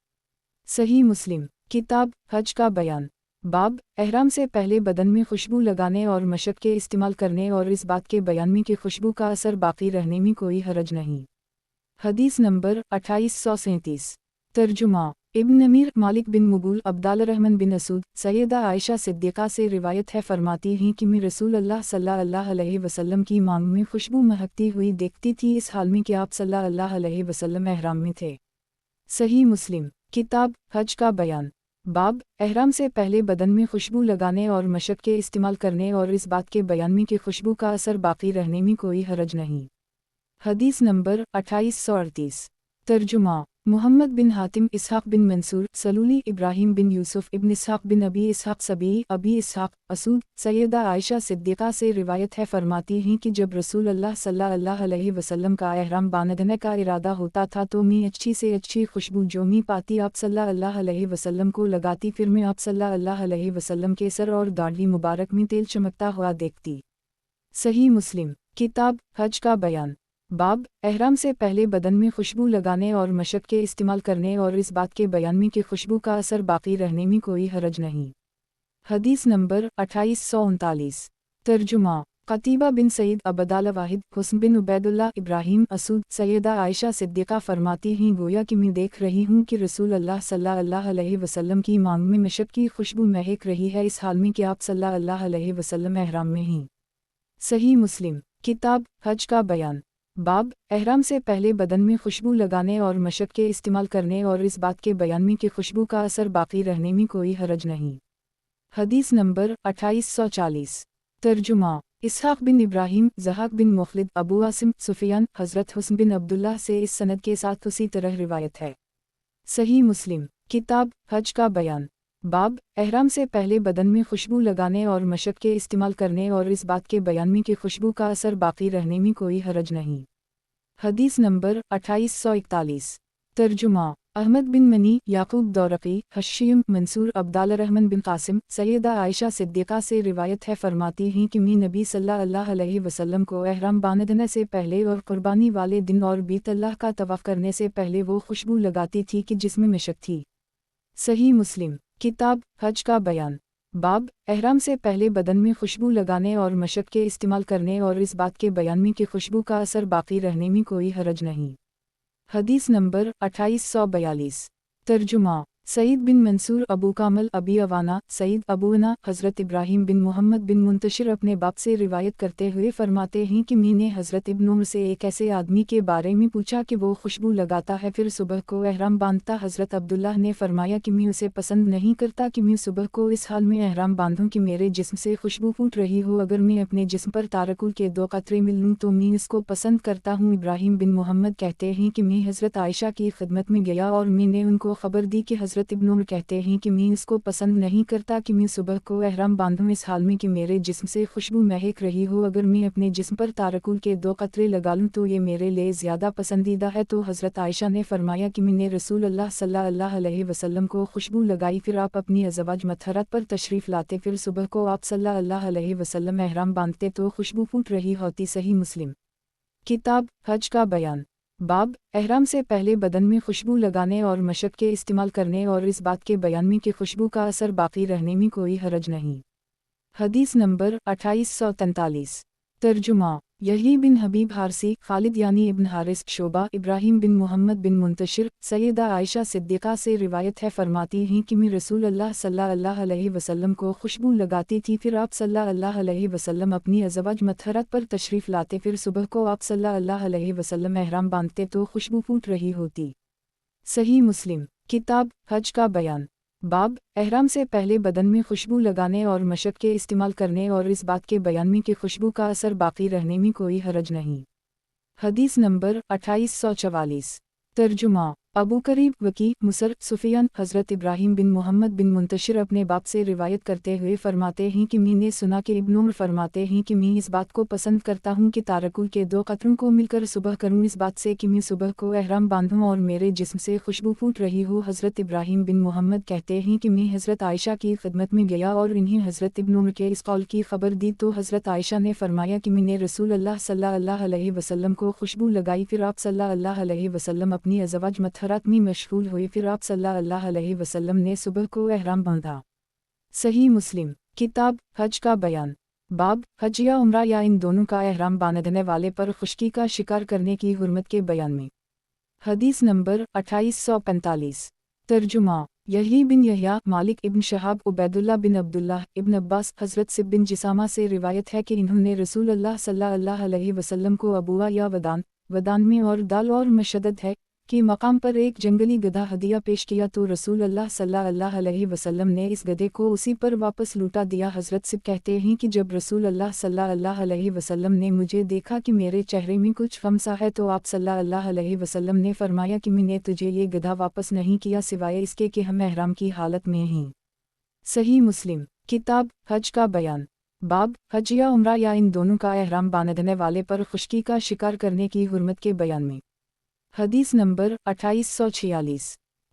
A: सही मुस्लिम किताब हज का बयान। बाब एहराम से पहले बदन में खुशबू लगाने और मशक के इस्तेमाल करने और इस बात के बयान में कि खुशबू का असर बाकी रहने में कोई हरज नहीं। हदीस नंबर 2837। तर्जुमा इब्न अमीर मालिक बिन मुगूल अब्दाल रहमान बिन असूद सैयदा आयशा सिद्दीक़ा से रिवायत है, फरमाती हैं कि मैं रसूलुल्लाह सल्लल्लाहु अलैहि वसल्लम की मांग में खुशबू महकती हुई देखती थी, इस हाल में कि आप सल्लल्लाहु अलैहि वसल्लम एहराम में थे। सही मुस्लिम किताब हज का बयान। बाब एहराम से पहले बदन में खुशबू लगाने और मशक के इस्तेमाल करने और इस बात के बयान में कि खुशबू का असर बाकी रहने में कोई हरज नहीं। हदीस नंबर 2838। तर्जुमा मुहम्मद बिन हातिम इसहाक़ बिन मंसूर सलूली इब्राहिम बिन यूसुफ इब्न इसहाक़ बिन अबी इसहाक़ सबी अबी इसहाक़ असूद सैयदा आयशा सिद्दीक़ा से रिवायत है, फरमाती हैं कि जब रसूलुल्लाह सल्लल्लाहु अलैहि वसल्लम का एहराम बांधने का इरादा होता था तो मैं अच्छी से अच्छी खुशबू जो मैं पाती आप सल्लल्लाहु अलैहि वसल्लम को लगाती, फिर मैं आप सल्लल्लाहु अलैहि वसल्लम के सर और दाढ़ी मुबारक में तेल चमकता हुआ देखती। सही मुस्लिम किताब हज का बयान। बाब एहराम से पहले बदन में खुशबू लगाने और मशक के इस्तेमाल करने और इस बात के बयान में कि खुशबू का असर बाकी रहने में कोई हरज नहीं। हदीस नंबर 2839। तर्जुमा कतीबा बिन सईद अबदाल वाहिद हुस्न बिन उबैदुल्लाह इब्राहिम असूद सैयदा आयशा सिद्दीक़ा फरमाती हैं गोया कि मैं देख रही हूँ कि रसूल अल्लाह सल्लल्लाहु अलैहि वसल्लम की मांग में मिशक की खुशबू महक रही है, इस हाल में कि आप सल्लल्लाहु अलैहि वसल्लम एहराम में हैं। सही मुस्लिम किताब हज का बयान। बाब एहराम से पहले बदन में खुशबू लगाने और मशक के इस्तेमाल करने और इस बात के बयान में कि खुशबू का असर बाकी रहने में कोई हरज नहीं। हदीस नंबर 2840। तर्जुमा इसहाक बिन इब्राहिम ज़हाक बिन मुखलिद अबू आसिम सुफियान हज़रत हुस्न बिन अब्दुल्लाह से इस सनद के साथ उसी तरह रिवायत है। सही मुस्लिम किताब हज का बयान। बाब एहराम से पहले बदन में खुशबू लगाने और मशक के इस्तेमाल करने और इस बात के बयान में कि खुशबू का असर बाकी रहने में कोई हरज नहीं। हदीस नंबर 2841। तर्जुमा अहमद बिन मनी याकूब दौरकी हशीम मंसूर अब्दाल रहमान बिन कासिम सैयदा आयशा सिद्दीक़ा से रिवायत है, फरमाती हैं कि मैं नबी सल्लल्लाहु अलैहि वसल्लम को एहराम बांधने से पहले और कुर्बानी वाले दिन और बीत अल्लाह का तवाफ़ करने से पहले वो खुशबू लगाती थी कि जिसमें मिशक थी। सही मुस्लिम किताब हज का बयान। बाब एहराम से पहले बदन में खुशबू लगाने और मशक के इस्तेमाल करने और इस बात के बयान में कि खुशबू का असर बाकी रहने में कोई हरज नहीं। हदीस नंबर 2842। तर्जुमा सईद बिन मंसूर अबू कामल अबी अवाना सईद अबूना हज़रत इब्राहिम बिन मोहम्मद बिन मुंतशिर अपने बाप से रिवायत करते हुए फरमाते हैं कि मैंने हज़रत इब्न उमर से एक ऐसे आदमी के बारे में पूछा कि वो खुशबू लगाता है फिर सुबह को एहराम बांधता। हज़रत अब्दुल्लाह ने फरमाया कि मैं उसे पसंद नहीं करता कि मैं सुबह को इस हाल में एहराम बांधूं कि मेरे जिस्म से खुशबू फूट रही हो, अगर मैं अपने जिस्म पर तारकुल के 2 कतरे मिल लूँ तो मैं इसको पसंद करता हूँ। इब्राहिम बिन मोहम्मद कहते हैं कि मैं हज़रत आयशा की खिदमत में गया और मैंने उनको खबर दी कि हज़रत इब्न उमर कहते हैं कि मैं इसको पसंद नहीं करता कि मैं सुबह को एहराम बांधूं इस हाल में कि मेरे जिस्म से खुशबू महक रही हो, अगर मैं अपने जिस्म पर तारकुल के 2 कतरे लगा लूँ तो ये मेरे लिए ज़्यादा पसंदीदा है। तो हज़रत आयशा ने फरमाया कि मैंने रसूल अल्लाह सल्लल्लाहु अलैहि वसल्लम को खुशबू लगाई, फिर आप अपनी अज़वाज मतहरत पर तशरीफ़ लाते, फिर सुबह को आप सल्लल्लाहु अलैहि वसल्लम एहराम बांधते तो खुशबू फूट रही होती। सही मुस्लिम किताब हज का बयान। बाब एहराम से पहले बदन में खुशबू लगाने और मशक के इस्तेमाल करने और इस बात के बयान में कि खुशबू का असर बाकी रहने में कोई हरज नहीं। हदीस नंबर 2843। तर्जुमा यही बिन हबीब हारसी खालिद यानी इब्न हारिस शोबा इब्राहिम बिन मोहम्मद बिन मुंतशिर सैयदा आयशा सिद्दीक़ा से रिवायत है, फरमाती हैं कि मैं रसूल अल्लाह सल्लल्लाहु अलैहि वसल्लम को खुशबू लगाती थी, फिर आप सल्लल्लाहु अलैहि वसल्लम अपनी अज़वाज मतहरत पर तशरीफ़ लाते, फिर सुबह को आप सल्लल्लाहु अलैहि वसल्लम एहराम बांधते तो खुशबू फूट रही होती। सही मुस्लिम किताब हज का बयान। बाब एहराम से पहले बदन में खुशबू लगाने और मशक के इस्तेमाल करने और इस बात के बयान में कि खुशबू का असर बाकी रहने में कोई हरज नहीं। हदीस नंबर 2844। तर्जुमा अबू करीब वकी मुसर सुफियान हज़रत इब्राहिम बिन मोहम्मद बिन मुंतशिर अपने बाप से रिवायत करते हुए फरमाते हैं कि मैंने सुना कि इब्न उमर फरमाते हैं कि मैं इस बात को पसंद करता हूँ कि तारकुल के 2 कतरों को मिलकर सुबह करूँ, इस बात से कि मैं सुबह को एहराम बांधूँ और मेरे जिस्म से खुशबू फूट रही हो। हज़रत इब्राहिम बिन मोहम्मद कहते हैं कि मैं हज़रत आयशा की खिदमत में गया और इन्हें हज़रत इब्न उमर के इस कौल की खबर दी, तो हज़रत आयशा ने फरमाया कि मैंने रसूल अल्लाह सल्लल्लाहु अलैहि वसल्लम को खुशबू लगाई, फिर आप सल्लल्लाहु अलैहि वसल्लम अपनी अज़वाज मतहरत में मशगूल हुई, फिर आप सल्लल्लाहु अलैहि वसल्लम ने सुबह को एहराम बांधा। सही मुस्लिम किताब हज का बयान। बाब हज या उम्रा या इन दोनों का एहराम बांधने वाले पर खुश्की का शिकार करने की हुर्मत के बयान में। हदीस नंबर 2845। तर्जुमा यही बिन यहया मालिक इब्न शहाब उबैदुल्लाह बिन अब्दुल्लाह इब्न अब्बास हज़रत सिब बिन जिसामा से रिवायत है कि इन्होंने रसूल अल्लाह सल्लल्लाहु अलैहि वसल्लम को अबुआ या वदान में और दाल और मशदद है कि मकाम पर एक जंगली गधा हदिया पेश किया, तो रसूल अल्लाह सल्लल्लाहु अलैहि वसल्लम ने इस गधे को उसी पर वापस लौटा दिया। हज़रत सिब कहते हैं कि जब रसूल अल्लाह सल्लल्लाहु अलैहि वसल्लम ने मुझे देखा कि मेरे चेहरे में कुछ गम सा है, तो आप सल्लल्लाहु अलैहि वसल्लम ने फरमाया कि मैंने तुझे ये गधा वापस नहीं किया सिवाय इसके कि हम एहराम की हालत में हैं। सही मुस्लिम किताब हज का बयान। बाब हज या उम्रा या इन दोनों का एहराम बांधने वाले पर खुश्की का शिकार करने की हुर्मत के बयान में। हदीस नंबर 2846।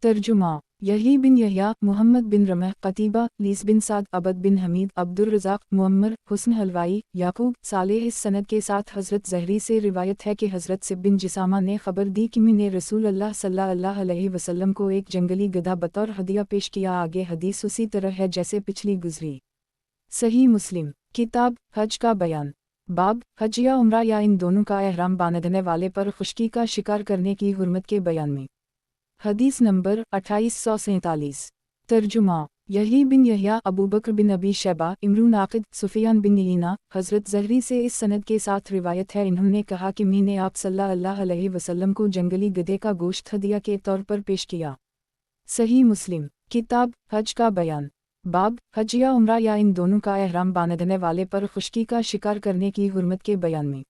A: तर्जुमा यही बिन यहया मोहम्मद बिन रमह कतीबा लीस बिन साद अबद बिन हमीद अब्दुर्रज़ाक मुअम्मर हुस्न हलवाई याकूब सालेह इस सनद के साथ हज़रत ज़हरी से रिवायत है कि हज़रत सिब बिन जिसामा ने खबर दी कि मैंने रसूल अल्लाह सल्लल्लाहु अलैहि वसल्लम को एक जंगली गधा बतौर हदिया पेश किया। आगे हदीस उसी तरह है जैसे पिछली गुजरी। सही मुस्लिम किताब हज का बयान। बाब हज या उम्रा या इन दोनों का एहराम बांधने वाले पर खुश्की का शिकार करने की हुर्मत के बयान में। हदीस नंबर 2847। तर्जुमा यही बिन यहया अबू बकर बिन अबी शैबा इमरून आकिद सुफियान बिन नीना हज़रत ज़हरी से इस सनद के साथ रिवायत है, इन्होंने कहा कि मैंने आप सल्लल्लाहु अलैहि वसल्लम को जंगली गधे का गोश्त हदिया के तौर पर पेश किया। सही मुस्लिम किताब हज का बयान। बाब हज या उम्रा या इन दोनों का एहराम बांधने वाले पर खुश्की का शिकार करने की हुर्मत के बयान में।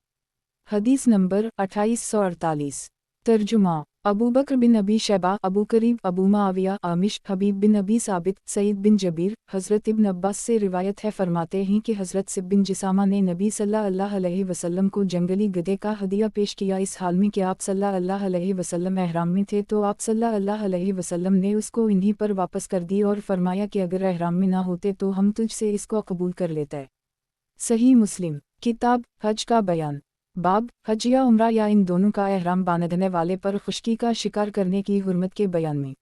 A: हदीस नंबर 2848। तर्जुमा अबू बकर बिन अबी शैबा अबू करीब अबू माविया आमिश हबीब बिन अबी साबित सईद बिन जबीर हज़रत इब्न अब्बास से रिवायत है, फरमाते हैं कि हज़रत सिब बिन जिसामा ने नबी सल्लल्लाहु अलैहि वसल्लम को जंगली गधे का हदिया पेश किया, इस हाल में कि आप सल्लल्लाहु अलैहि वसल्लम एहराम में थे, तो आप सल्लल्लाहु अलैहि वसल्लम ने उसको इन्हीं पर वापस कर दी और फरमाया कि अगर एहराम में ना होते तो हम तुझसे इसको कबूल कर लेते। सही मुस्लिम किताब हज का बयान। बाब हज या उम्रा या इन दोनों का एहराम बांधने वाले पर खुश्की का शिकार करने की हुर्मत के बयान में।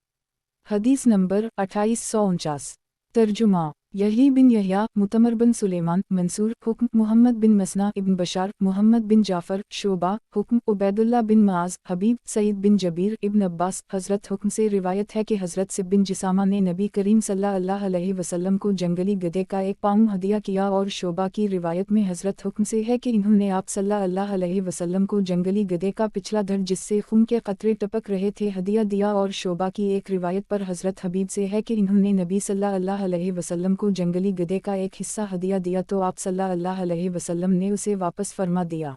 A: हदीस नंबर 2849। तर्जुमा यही बिन यहया मुतमर बिन सुलेमान मंसूर हुक्म मुहम्मद बिन मसना इब्न बशार मुहम्मद बिन जाफ़र शोबा हुक्म उबैदुल्लाह बिन माज हबीब सईद बिन जबीर इब्न अब्बास हज़रत हुक्म से रिवायत है कि हज़रत सिब बिन जिसामा ने नबी करीम सल्लल्लाहु अलैहि वसल्लम को जंगली गधे का एक पाँव हदिया किया, और शोबा की रिवायत में हज़रत हुक्म से है कि इन्होंने आप सल्लल्लाहु अलैहि वसल्लम को जंगली गधे का पिछला धड़ जिससे खून के कतरे टपक रहे थे हदिया दिया, और शोबा की एक रिवायत पर हज़रत हबीब से है कि इन्होंने नबी सल्लल्लाहु अलैहि वसल्लम को जंगली गधे का एक हिस्सा हदिया दिया, तो आप सल्लल्लाहु अलैहि वसल्लम ने उसे वापस फरमा दिया।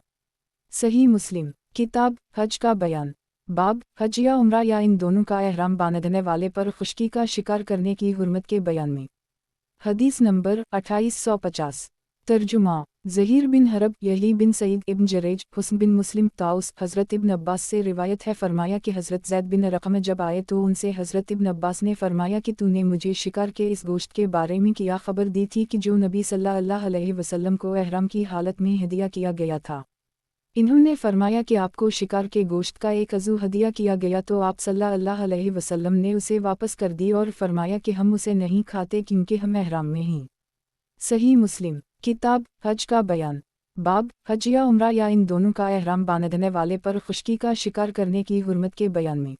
A: सही मुस्लिम किताब हज का बयान। बाब हज या उम्रा या इन दोनों का एहराम बांधने वाले पर खुश्की का शिकार करने की हुर्मत के बयान में। हदीस नंबर 2850। तर्जुमा ज़हीर बिन हरब यही बिन सईद इब्न जरेज हुस्न बिन मुस्लिम ताउस हज़रत इब्न अब्बास से रिवायत है, फरमाया कि हज़रत ज़ैद बिन रक़म जब आए तो उनसे हज़रत इब्न अब्बास ने फरमाया कि तूने मुझे शिकार के इस गोश्त के बारे में क्या खबर दी थी कि जो नबी सल्लल्लाहु अलैहि वसल्लम को एहराम की हालत में हदिया किया गया था। इन्होंने फरमाया कि आपको शिकार के गोश्त का एक अज़ू हदिया किया गया, तो आप सल्लल्लाहु अलैहि वसल्लम ने उसे वापस कर दी और फरमाया कि हम उसे नहीं खाते क्योंकि हम एहराम में हैं। सही मुस्लिम किताब हज का बयान। बाब हज या उम्रा या इन दोनों का एहराम बांधने वाले पर खुश्की का शिकार करने की हुर्मत के बयान में।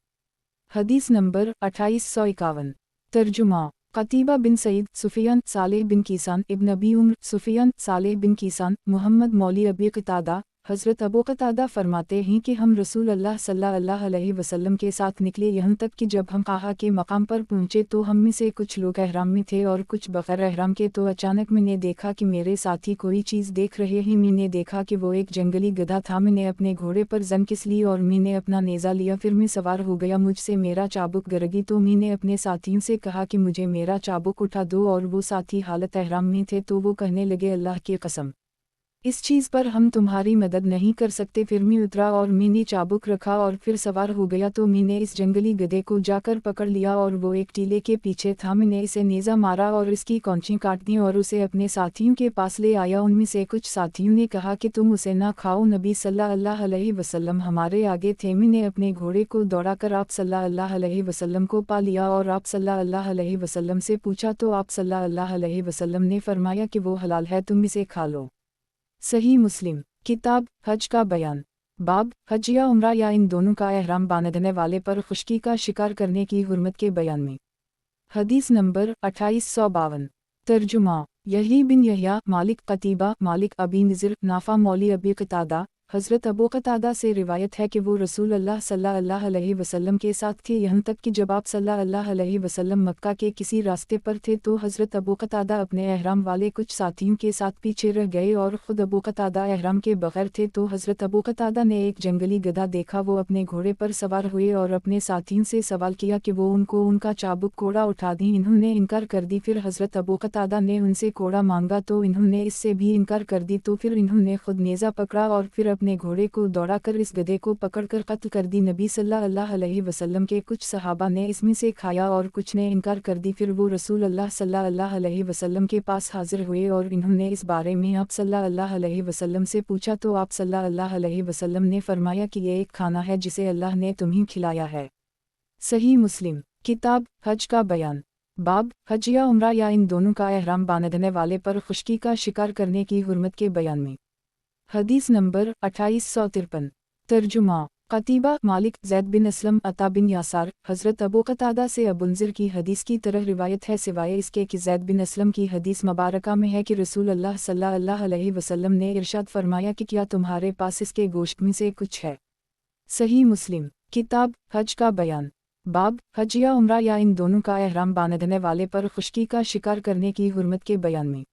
A: हदीस नंबर 2851। तर्जुमा कतीबा बिन सईद सुफियान सालेह बिन कीसान इब्न अबी उम्र सुफियान सालेह बिन कीसान मुहम्मद मौली अबी क़तादा हज़रत अबू क़तादा फरमाते हैं कि हम रसूल अल्लाह सल्लल्लाहु अलैहि वसल्लम के साथ निकले, यहाँ तक कि जब हम काहा के मकाम पर पहुँचे तो हम में से कुछ लोग एहराम में थे और कुछ बग़ैर एहराम के, तो अचानक मैंने देखा कि मेरे साथी कोई चीज़ देख रहे हैं। मैंने देखा कि वो एक जंगली गधा था। मैंने अपने घोड़े पर जन किस ली और मैंने अपना नेज़ा लिया, फिर मैं सवार हो गया। मुझसे मेरा चाबुक गरगी तो मैंने अपने साथियों से कहा कि मुझे मेरा चाबुक उठा दो, और वो साथी हालत एहराम में थे, तो वो कहने लगे अल्लाह की कसम इस चीज़ पर हम तुम्हारी मदद नहीं कर सकते। फिर मैं उतरा और मैंने चाबुक रखा और फिर सवार हो गया, तो मैंने इस जंगली गधे को जाकर पकड़ लिया और वो एक टीले के पीछे था। मैंने इसे नेज़ा मारा और इसकी कौंची काट दी और उसे अपने साथियों के पास ले आया। उनमें से कुछ साथियों ने कहा कि तुम उसे ना खाओ, नबी सल्लल्लाहु अलैहि वसल्लम हमारे आगे थे। मैंने अपने घोड़े को दौड़ाकर आप सल्लल्लाहु अलैहि वसल्लम को पा लिया और आप सल्लल्लाहु अलैहि वसल्लम से पूछा, तो आप सल्लल्लाहु अलैहि वसल्लम ने फरमाया कि वो हलाल है, तुम इसे खा लो। सही मुस्लिम किताब हज का बयान। बाब हज या उम्रा या इन दोनों का एहराम बांधने वाले पर खुश्की का शिकार करने की हुर्मत के बयान में। हदीस नंबर 2852। तर्जुमा यही बिन यहया मालिक कतीबा मालिक अबी नज़र नाफा मौली अबी क़तादा हज़रत अबू क़तादा से रिवायत है कि वो रसूल अल्लाह सल्लल्लाहु अलैहि वसल्लम के साथ थे, यहाँ तक कि जब आप सल्लल्लाहु अलैहि वसल्लम मक्का के किसी रास्ते पर थे तो हज़रत अबू क़तादा अपने एहराम वाले कुछ साथियों के साथ पीछे रह गए और ख़ुद अबू क़तादा एहराम के बग़ैर थे। तो हज़रत अबू क़तादा ने एक जंगली गधा देखा, वो अपने घोड़े पर सवार हुए और अपने साथियों से सवाल किया कि वो उनको उनका चाबुक कोड़ा उठा दें। इन्होंने इनकार कर दी। फिर हज़रत अबू क़तादा ने उनसे कोड़ा मांगा तो इन्होंने इससे भी इनकार कर दी। तो फिर इन्होंने खुद नेज़ा पकड़ा और फिर अपने घोड़े को दौड़ाकर इस गधे को पकड़कर कत्ल कर दी। नबी सल्लल्लाहु अलैहि वसल्लम के कुछ सहाबा ने इसमें से खाया और कुछ ने इनकार कर दी। फिर वो रसूल अल्लाह सल्लल्लाहु अलैहि वसल्लम के पास हाजिर हुए और इन्होंने इस बारे में आप सल्लल्लाहु अलैहि वसल्लम से पूछा, तो आप सल्लल्लाहु अलैहि वसल्लम ने फरमाया कि ये एक खाना है जिसे अल्लाह ने तुम्हें खिलाया है। सही मुस्लिम किताब हज का बयान। बाब हज या उम्रा या इन दोनों का एहराम बांधने वाले पर खुश्की का शिकार करने की हुर्मत के बयान में। हदीस नंबर 2853। तर्जुमा। कतीबा मालिक ज़ैद बिन असलम अता बिन यासार हज़रत अबू कतादा से अबुन्ज़िर की हदीस की तरह रिवायत है, सिवाय इसके कि ज़ैद बिन असलम की हदीस मुबारका में है कि रसूल अल्लाह सल्लल्लाहु अलैहि वसल्लम ने इरशाद फरमाया कि क्या तुम्हारे पास इसके गोश्त में से कुछ है। सही मुस्लिम। किताब हज का बयान। बाब हज या उम्रा या इन दोनों का एहराम बांधने वाले पर खुश्की का शिकार करने की हुर्मत के बयान में।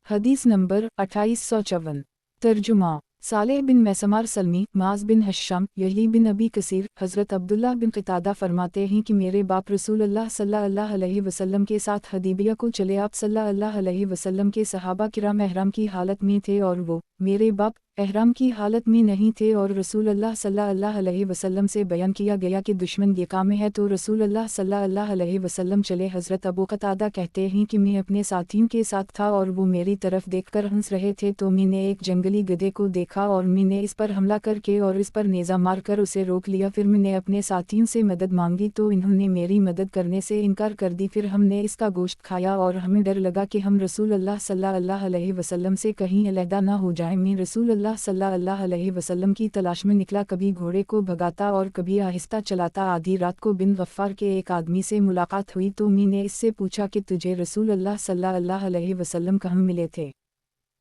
A: हदीस नंबर 2854। तर्जुमा। सालेह बिन मैसमार सलमी माज बिन हश्शाम यही बिन अबी कसीर हज़रत अब्दुल्लाह बिन क़तादा फरमाते हैं कि मेरे बाप रसूल अल्लाह सल्लल्लाहु अलैहि वसल्लम के साथ हदीबिया को चले। आप सल्लल्लाहु अलैहि वसल्लम के सहाबा किराम एहराम की हालत में थे और वो मेरे बाप एहराम की हालत में नहीं थे, और रसूल अल्लाह सल्लल्लाहु अलैहि वसल्लम से बयान किया गया कि दुश्मन यका में है, तो रसूल अल्लाह सल्लल्लाहु अलैहि वसल्लम चले। हज़रत अबू कतादा कहते हैं कि मैं अपने साथियों के साथ था और वो मेरी तरफ देखकर हंस रहे थे, तो मैंने एक जंगली गधे को देखा और मैंने इस पर हमला करके और इस पर नेज़ा मारकर उसे रोक लिया। फिर मैंने अपने साथियों से मदद मांगी तो इन्होंने मेरी मदद करने से इनकार कर दी। फिर हमने इसका गोश्त खाया और हमें डर लगा कि हम रसूल अल्लाह सल्लल्लाहु अलैहि वसल्लम से कहीं अलहदा ना हो जाएं। मैं रसूल अल्लाह सल्लल्लाहु अलैहि वसल्लम की तलाश में निकला, कभी घोड़े को भगाता और कभी आहिस्ता चलाता। आधी रात को बिन गफ्फार के एक आदमी से मुलाकात हुई तो मैंने इससे पूछा कि तुझे रसूल अल्लाह सल्लल्लाहु अलैहि वसल्लम कहाँ मिले थे।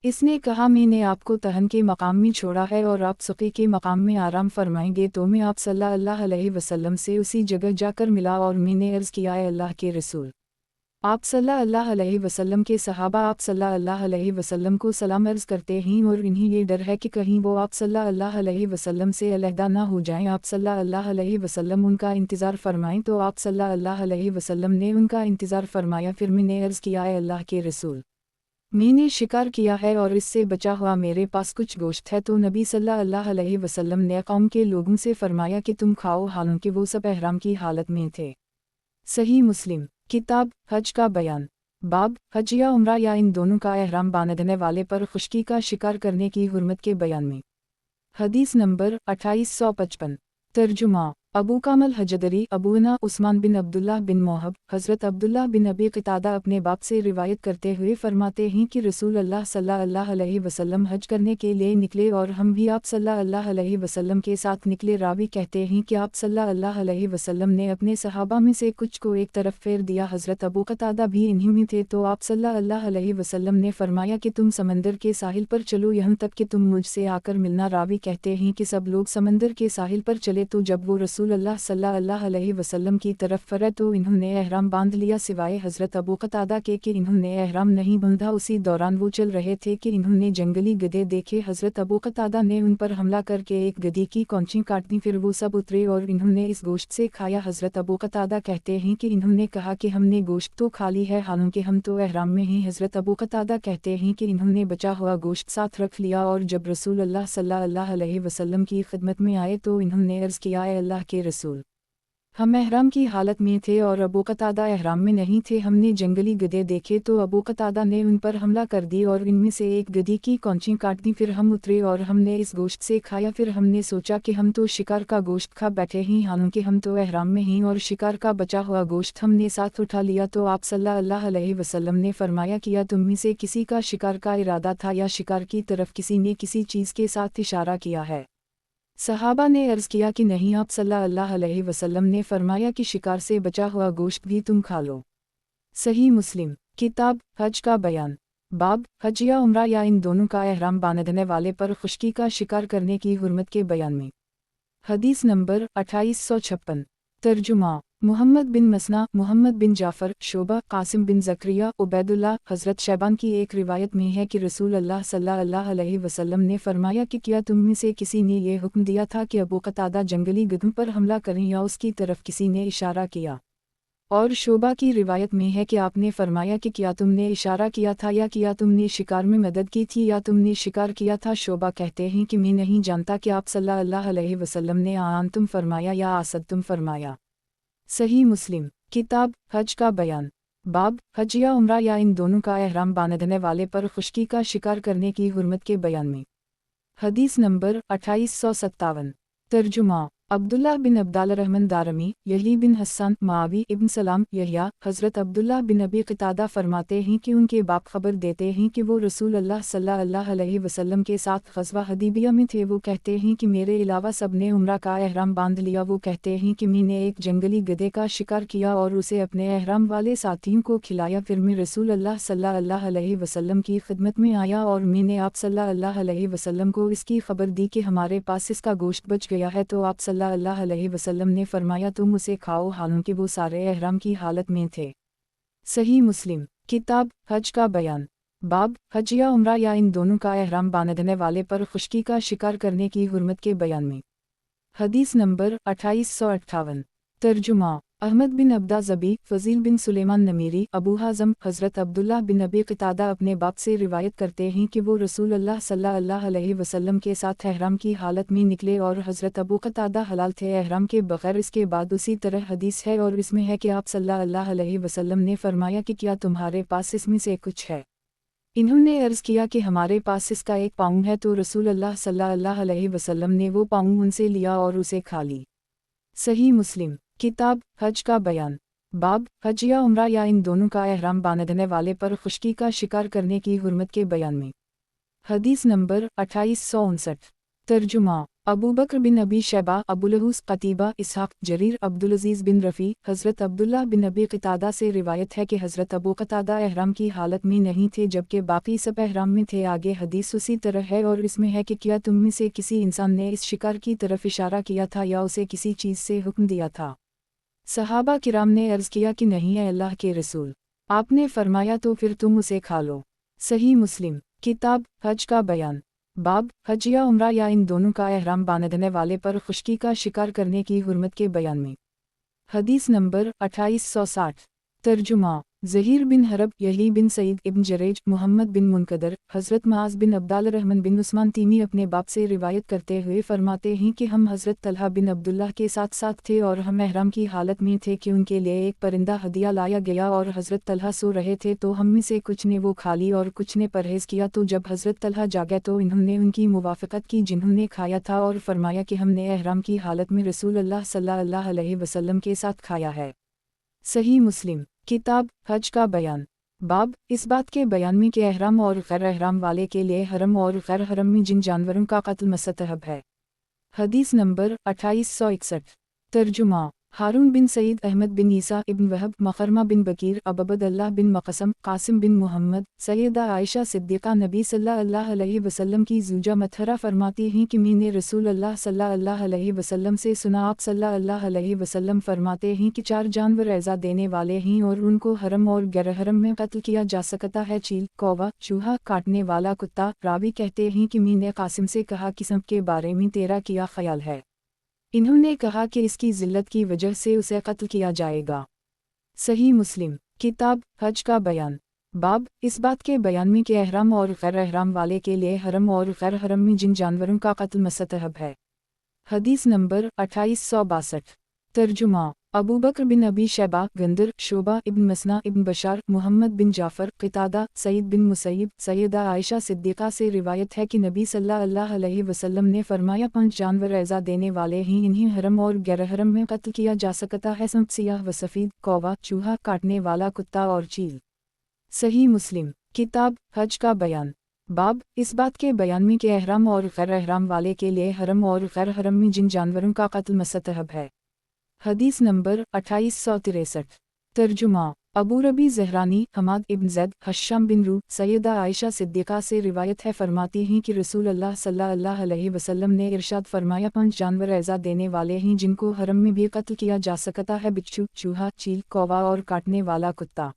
A: इसने कहा, मैंने आपको तहन के मकाम में छोड़ा है और आप सक़ी के मकाम में आराम फरमाएंगे। तो मैं आप सल्लल्लाहु अलैहि वसल्लम से उसी जगह जाकर मिला और मैंने अर्ज़ किया, ऐ अल्लाह के रसूल। आप सल्लल्लाहु अलैहि वसल्लम के सहाबा आप सल्लल्लाहु अलैहि वसल्लम को सलाम अर्ज़ करते हैं और इन्हें ये डर है कि कहीं वो आप सल्लल्लाहु अलैहि वसल्लम से अलहदा ना हो जाएं। आप सल्लल्लाहु अलैहि वसल्लम उनका इंतज़ार फरमाएं। तो आप सल्लल्लाहु अलैहि वसल्लम ने उनका इंतज़ार फरमाया। फिर मैंने अर्ज़ किया, ऐ अल्लाह के रसूल, मैंने शिकार किया है और इससे बचा हुआ मेरे पास कुछ गोश्त है। तो नबी सल्लल्लाहु अलैहि वसल्लम ने कौम के लोगों से फरमाया कि तुम खाओ, हालांकि वो सब एहराम की हालत में थे। सही मुस्लिम। किताब हज का बयान। बाब हज या उम्रा या इन दोनों का एहराम बांधने वाले पर खुश्की का शिकार करने की हुर्मत के बयान में। हदीस नंबर 2855। तर्जुमा। अबू कामल हजदरी अबूना उस्मान बिन अब्दुल्लाह बिन मोहब हज़रत अब्दुल्लाह बिन अबी क़तादा अपने बाप से रिवायत करते हुए फरमाते हैं कि रसूल अल्लाह सल्लल्लाहु अलैहि वसल्लम हज करने के लिए निकले और हम भी आप सल्लल्लाहु अलैहि वसल्लम के साथ निकले। रावी कहते हैं कि आप सल्लल्लाहु अलैहि वसल्लम ने अपने सहाबा में से कुछ को एक तरफ फेर दिया। हज़रत अबू क़तादा भी इन्हीं में थे। तो आप सल्लल्लाहु अलैहि वसल्लम ने फरमाया कि तुम समंदर के साहिल पर चलो, यहाँ तक कि तुम मुझसे आकर मिलना। रावी कहते हैं कि सब लोग समंदर के साहिल पर चले, तो जब वो रसूल अल्लाह सल्लल्लाहु अलैहि वसल्लम की तरफ फरे तो इन्होंने एहराम बांध लिया, सिवाय हज़रत अबू क़तादा के कि इन्होंने एहराम नहीं बांधा। उसी दौरान वो चल रहे थे कि इन्होंने जंगली गधे देखे। हज़रत अबू क़तादा ने उन पर हमला करके एक गधी की कौंची काट दी। फिर वो सब उतरे और इन्होंने इस गोश्त से खाया। हज़रत अबू क़तादा कहते हैं कि इन्होंने कहा कि हमने गोश्त तो खा ली है, हालांकि हम तो एहराम में हैं। हज़रत अबू क़तादा कहते हैं कि इन्होंने बचा हुआ गोश्त साथ रख लिया और जब रसूल अल्लाह सल्लल्लाहु अलैहि वसल्लम की खिदमत में आए तो इन्होंने अर्ज़ किया, ऐ अल्लाह के रसूल, हम एहराम की हालत में थे और अबू क़तादा एहराम में नहीं थे। हमने जंगली गधे देखे तो अबू क़तादा ने उन पर हमला कर दी और इनमें से एक गधी की कौंची काट दी। फिर हम उतरे और हमने इस गोश्त से खाया। फिर हमने सोचा कि हम तो शिकार का गोश्त खा बैठे हैं, हालांकि हम तो एहराम में हैं और शिकार का बचा हुआ गोश्त हमने साथ उठा लिया। तो आप सल्लल्लाहु अलैहि वसल्लम ने फरमाया, किया तुम में से किसी का शिकार का इरादा था या शिकार की तरफ किसी ने किसी चीज़ के साथ इशारा किया है। सहाबा ने अर्ज़ किया कि नहीं। आप सल्लल्लाहु अलैहि वसल्लम ने फरमाया कि शिकार से बचा हुआ गोश्त भी तुम खा लो। सही मुस्लिम। किताब हज का बयान। बाब हज या उम्रा या इन दोनों का एहराम बांधने वाले पर खुश्की का शिकार करने की हुर्मत के बयान में। हदीस नंबर 2856। तर्जुमा। मुहम्मद बिन मसना मुहम्मद बिन जाफ़र शोबा कासिम बिन ज़करिया उबैदुल्लाह हज़रत शैबान की एक रिवायत में है कि रसूल अल्लाह सल्लल्लाहु अलैहि वसल्लम ने फरमाया कि क्या तुम में से किसी ने ये हुक्म दिया था कि अबू क़तादा जंगली गधों पर हमला करें, या उसकी तरफ किसी ने इशारा किया। और शोबा की रिवायत में है कि आपने फरमाया कि क्या तुमने इशारा किया था या क्या तुमने शिकार में मदद की थी या तुमने शिकार किया था। शोबा कहते हैं कि मैं नहीं जानता कि आप सल्लल्लाहु अलैहि वसल्लम ने आन तुम फरमाया या आसद तुम फरमाया। सही मुस्लिम। किताब हज का बयान। बाब हज या उम्रा या इन दोनों का एहराम बांधने वाले पर खुश्की का शिकार करने की हुर्मत के बयान में। हदीस नंबर 2857। तर्जुमा। عبداللہ بن عبدالرحمن دارمی، یحیی بن حسان، معاوی ابن سلام، یحییٰ، حضرت عبداللہ بن ابی قتادہ فرماتے ہیں کہ ان کے باپ خبر دیتے ہیں کہ وہ رسول اللہ صلی اللہ علیہ وسلم کے ساتھ غزوہ حدیبیہ میں تھے۔ وہ کہتے ہیں کہ میرے علاوہ سب نے عمرہ کا احرام باندھ لیا۔ وہ کہتے ہیں کہ میں نے ایک جنگلی گدھے کا شکار کیا اور اسے اپنے احرام والے ساتھیوں کو کھلایا، پھر میں رسول اللہ صلی اللہ علیہ وسلم کی خدمت میں آیا اور میں نے آپ صلی اللہ علیہ وسلم کو اس کی خبر دی کہ ہمارے پاس اس کا گوشت بچ گیا ہے، تو آپ صلی اللہ علیہ وسلم نے فرمایا تم اسے کھاؤ، حالانکہ وہ سارے احرام کی حالت میں تھے۔ صحیح مسلم، کتاب حج کا بیان، باب حج یا عمرہ یا ان دونوں کا احرام باندھنے والے پر خشکی کا شکار کرنے کی حرمت کے بیان میں۔ حدیث نمبر 2858۔ ترجمہ: احمد بن عبدہ ضبی، فضیل بن سلیمان نمیری، ابو حازم، حضرت عبداللہ بن ابی قتادہ اپنے باپ سے روایت کرتے ہیں کہ وہ رسول اللہ صلی اللہ علیہ وسلم کے ساتھ احرام کی حالت میں نکلے اور حضرت ابو قتادہ حلال تھے احرام کے بغیر۔ اس کے بعد اسی طرح حدیث ہے اور اس میں ہے کہ آپ صلی اللہ علیہ وسلم نے فرمایا کہ کیا تمہارے پاس اس میں سے کچھ ہے؟ انہوں نے عرض کیا کہ ہمارے پاس اس کا ایک پاؤں ہے، تو رسول اللہ صلی اللہ علیہ وسلم نے وہ پاؤں ان سے لیا اور اسے کھا لی۔ صحیح مسلم، کتاب حج کا بیان، باب حج یا عمرہ یا ان دونوں کا احرام باندھنے والے پر خشکی کا شکار کرنے کی حرمت کے بیان میں۔ حدیث نمبر 2859۔ ترجمہ: ابو بکر بن ابی شیبہ، ابوالہوس، قتیبہ، اسحاق، جریر، عبدالعزیز بن رفیع، حضرت عبداللہ بن ابی قتادہ سے روایت ہے کہ حضرت ابو قتادہ احرام کی حالت میں نہیں تھے جبکہ باقی سب احرام میں تھے۔ آگے حدیث اسی طرح ہے اور اس میں ہے کہ کیا تم میں سے کسی انسان نے اس شکار کی طرف اشارہ کیا تھا یا اسے کسی چیز سے حکم دیا تھا؟ صحابہ کرام نے عرض کیا کہ نہیں اے اللہ کے رسول، آپ نے فرمایا تو پھر تم اسے کھا لو۔ صحیح مسلم، کتاب حج کا بیان، باب حج یا عمرہ یا ان دونوں کا احرام باندھنے والے پر خشکی کا شکار کرنے کی حرمت کے بیان میں۔ حدیث نمبر 2860۔ ترجمہ: زہیر بن حرب، یحییٰ بن سعید ابن جریج، محمد بن منقدر، حضرت معاذ بن عبدالرحمن بن عثمان تیمی اپنے باپ سے روایت کرتے ہوئے فرماتے ہیں کہ ہم حضرت طلحہ بن عبداللہ کے ساتھ تھے اور ہم احرام کی حالت میں تھے کہ ان کے لیے ایک پرندہ ہدیہ لایا گیا اور حضرت طلحہ سو رہے تھے، تو ہم میں سے کچھ نے وہ کھا لی اور کچھ نے پرہیز کیا۔ تو جب حضرت طلحہ جاگے تو انہوں نے ان کی موافقت کی جنہوں نے کھایا تھا اور فرمایا کہ ہم نے احرام کی حالت میں رسول اللہ صلی اللہ علیہ وسلم کے ساتھ کھایا ہے۔ صحیح مسلم، کتاب حج کا بیان، باب اس بات کے بیان میں کہ احرام اور غیر احرام والے کے لیے حرم اور غیر حرم میں جن جانوروں کا قتل مستحب ہے۔ حدیث نمبر 2861۔ ترجمہ: ہارون بن سعید، احمد بن عیسیٰ ابن وہب، مخرمہ بن بکیر، عبد اللہ بن مقسم، قاسم بن محمد، سیدہ عائشہ صدیقہ نبی صلی اللہ علیہ وسلم کی زوجہ مطہرہ فرماتی ہیں کہ میں نے رسول اللہ صلی اللہ علیہ وسلم سے سنا، آپ صلی اللہ علیہ وسلم فرماتے ہیں کہ 4 جانور ایذا دینے والے ہیں اور ان کو حرم اور غیر حرم میں قتل کیا جا سکتا ہے: چیل، کووا، چوہا، کاٹنے والا کتا۔ راوی کہتے ہیں کہ میں نے قاسم سے کہا قسم کے بارے میں تیرا کیا خیال ہے؟ انہوں نے کہا کہ اس کی ذلت کی وجہ سے اسے قتل کیا جائے گا۔ صحیح مسلم، کتاب حج کا بیان، باب اس بات کے بیان میں کہ احرام اور غیر احرام والے کے لیے حرم اور غیر حرم میں جن جانوروں کا قتل مستحب ہے۔ حدیث نمبر 2862۔ ترجمہ: ابو بکر بن ابی شیبہ، گندر، شعبہ ابن مسنا ابن بشار، محمد بن جعفر، قتادہ، سعید بن مسیب، سیدہ عائشہ صدیقہ سے روایت ہے کہ نبی صلی اللہ علیہ وسلم نے فرمایا 5 جانور ایذا دینے والے ہیں، انہیں حرم اور غیر حرم میں قتل کیا جا سکتا ہے: سیاہ و سفید، کووا، چوہا، کاٹنے والا کتا اور چیل۔ صحیح مسلم، کتاب حج کا بیان، باب اس بات کے بیان میں کہ احرام اور غیر احرام والے کے لیے حرم اور غیر حرم میں جن جانوروں کا قتل مستحب ہے۔ حدیث نمبر 2863۔ ترجمہ: ابو ربی زہرانی، حماد ابن زید، حشام بن رو، سیدہ عائشہ صدیقہ سے روایت ہے فرماتی ہیں کہ رسول اللہ صلی اللہ علیہ وسلم نے ارشاد فرمایا 5 جانور ایذا دینے والے ہیں جن کو حرم میں بھی قتل کیا جا سکتا ہے: بچھو، چوہا، چیل، کووا اور کاٹنے والا کتا۔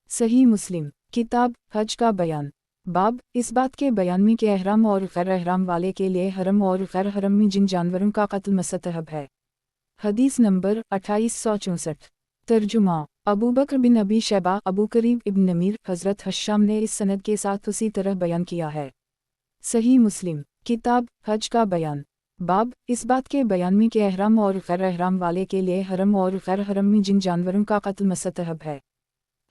A: صحیح مسلم، کتاب حج کا بیان، باب اس بات کے بیان میں کہ احرام اور غیر احرام والے کے لیے حرم اور غیر حرم میں جن جانوروں کا قتل مستحب ہے۔ حدیث نمبر 2864۔ ترجمہ: ابو بکر بن ابی شیبہ، ابو کریب ابن نمیر، حضرت حشام نے اس سند کے ساتھ اسی طرح بیان کیا ہے۔ صحیح مسلم، کتاب حج کا بیان، باب اس بات کے بیان میں کہ احرام اور غیر احرام والے کے لیے حرم اور غیر حرم میں جن جانوروں کا قتل مستحب ہے۔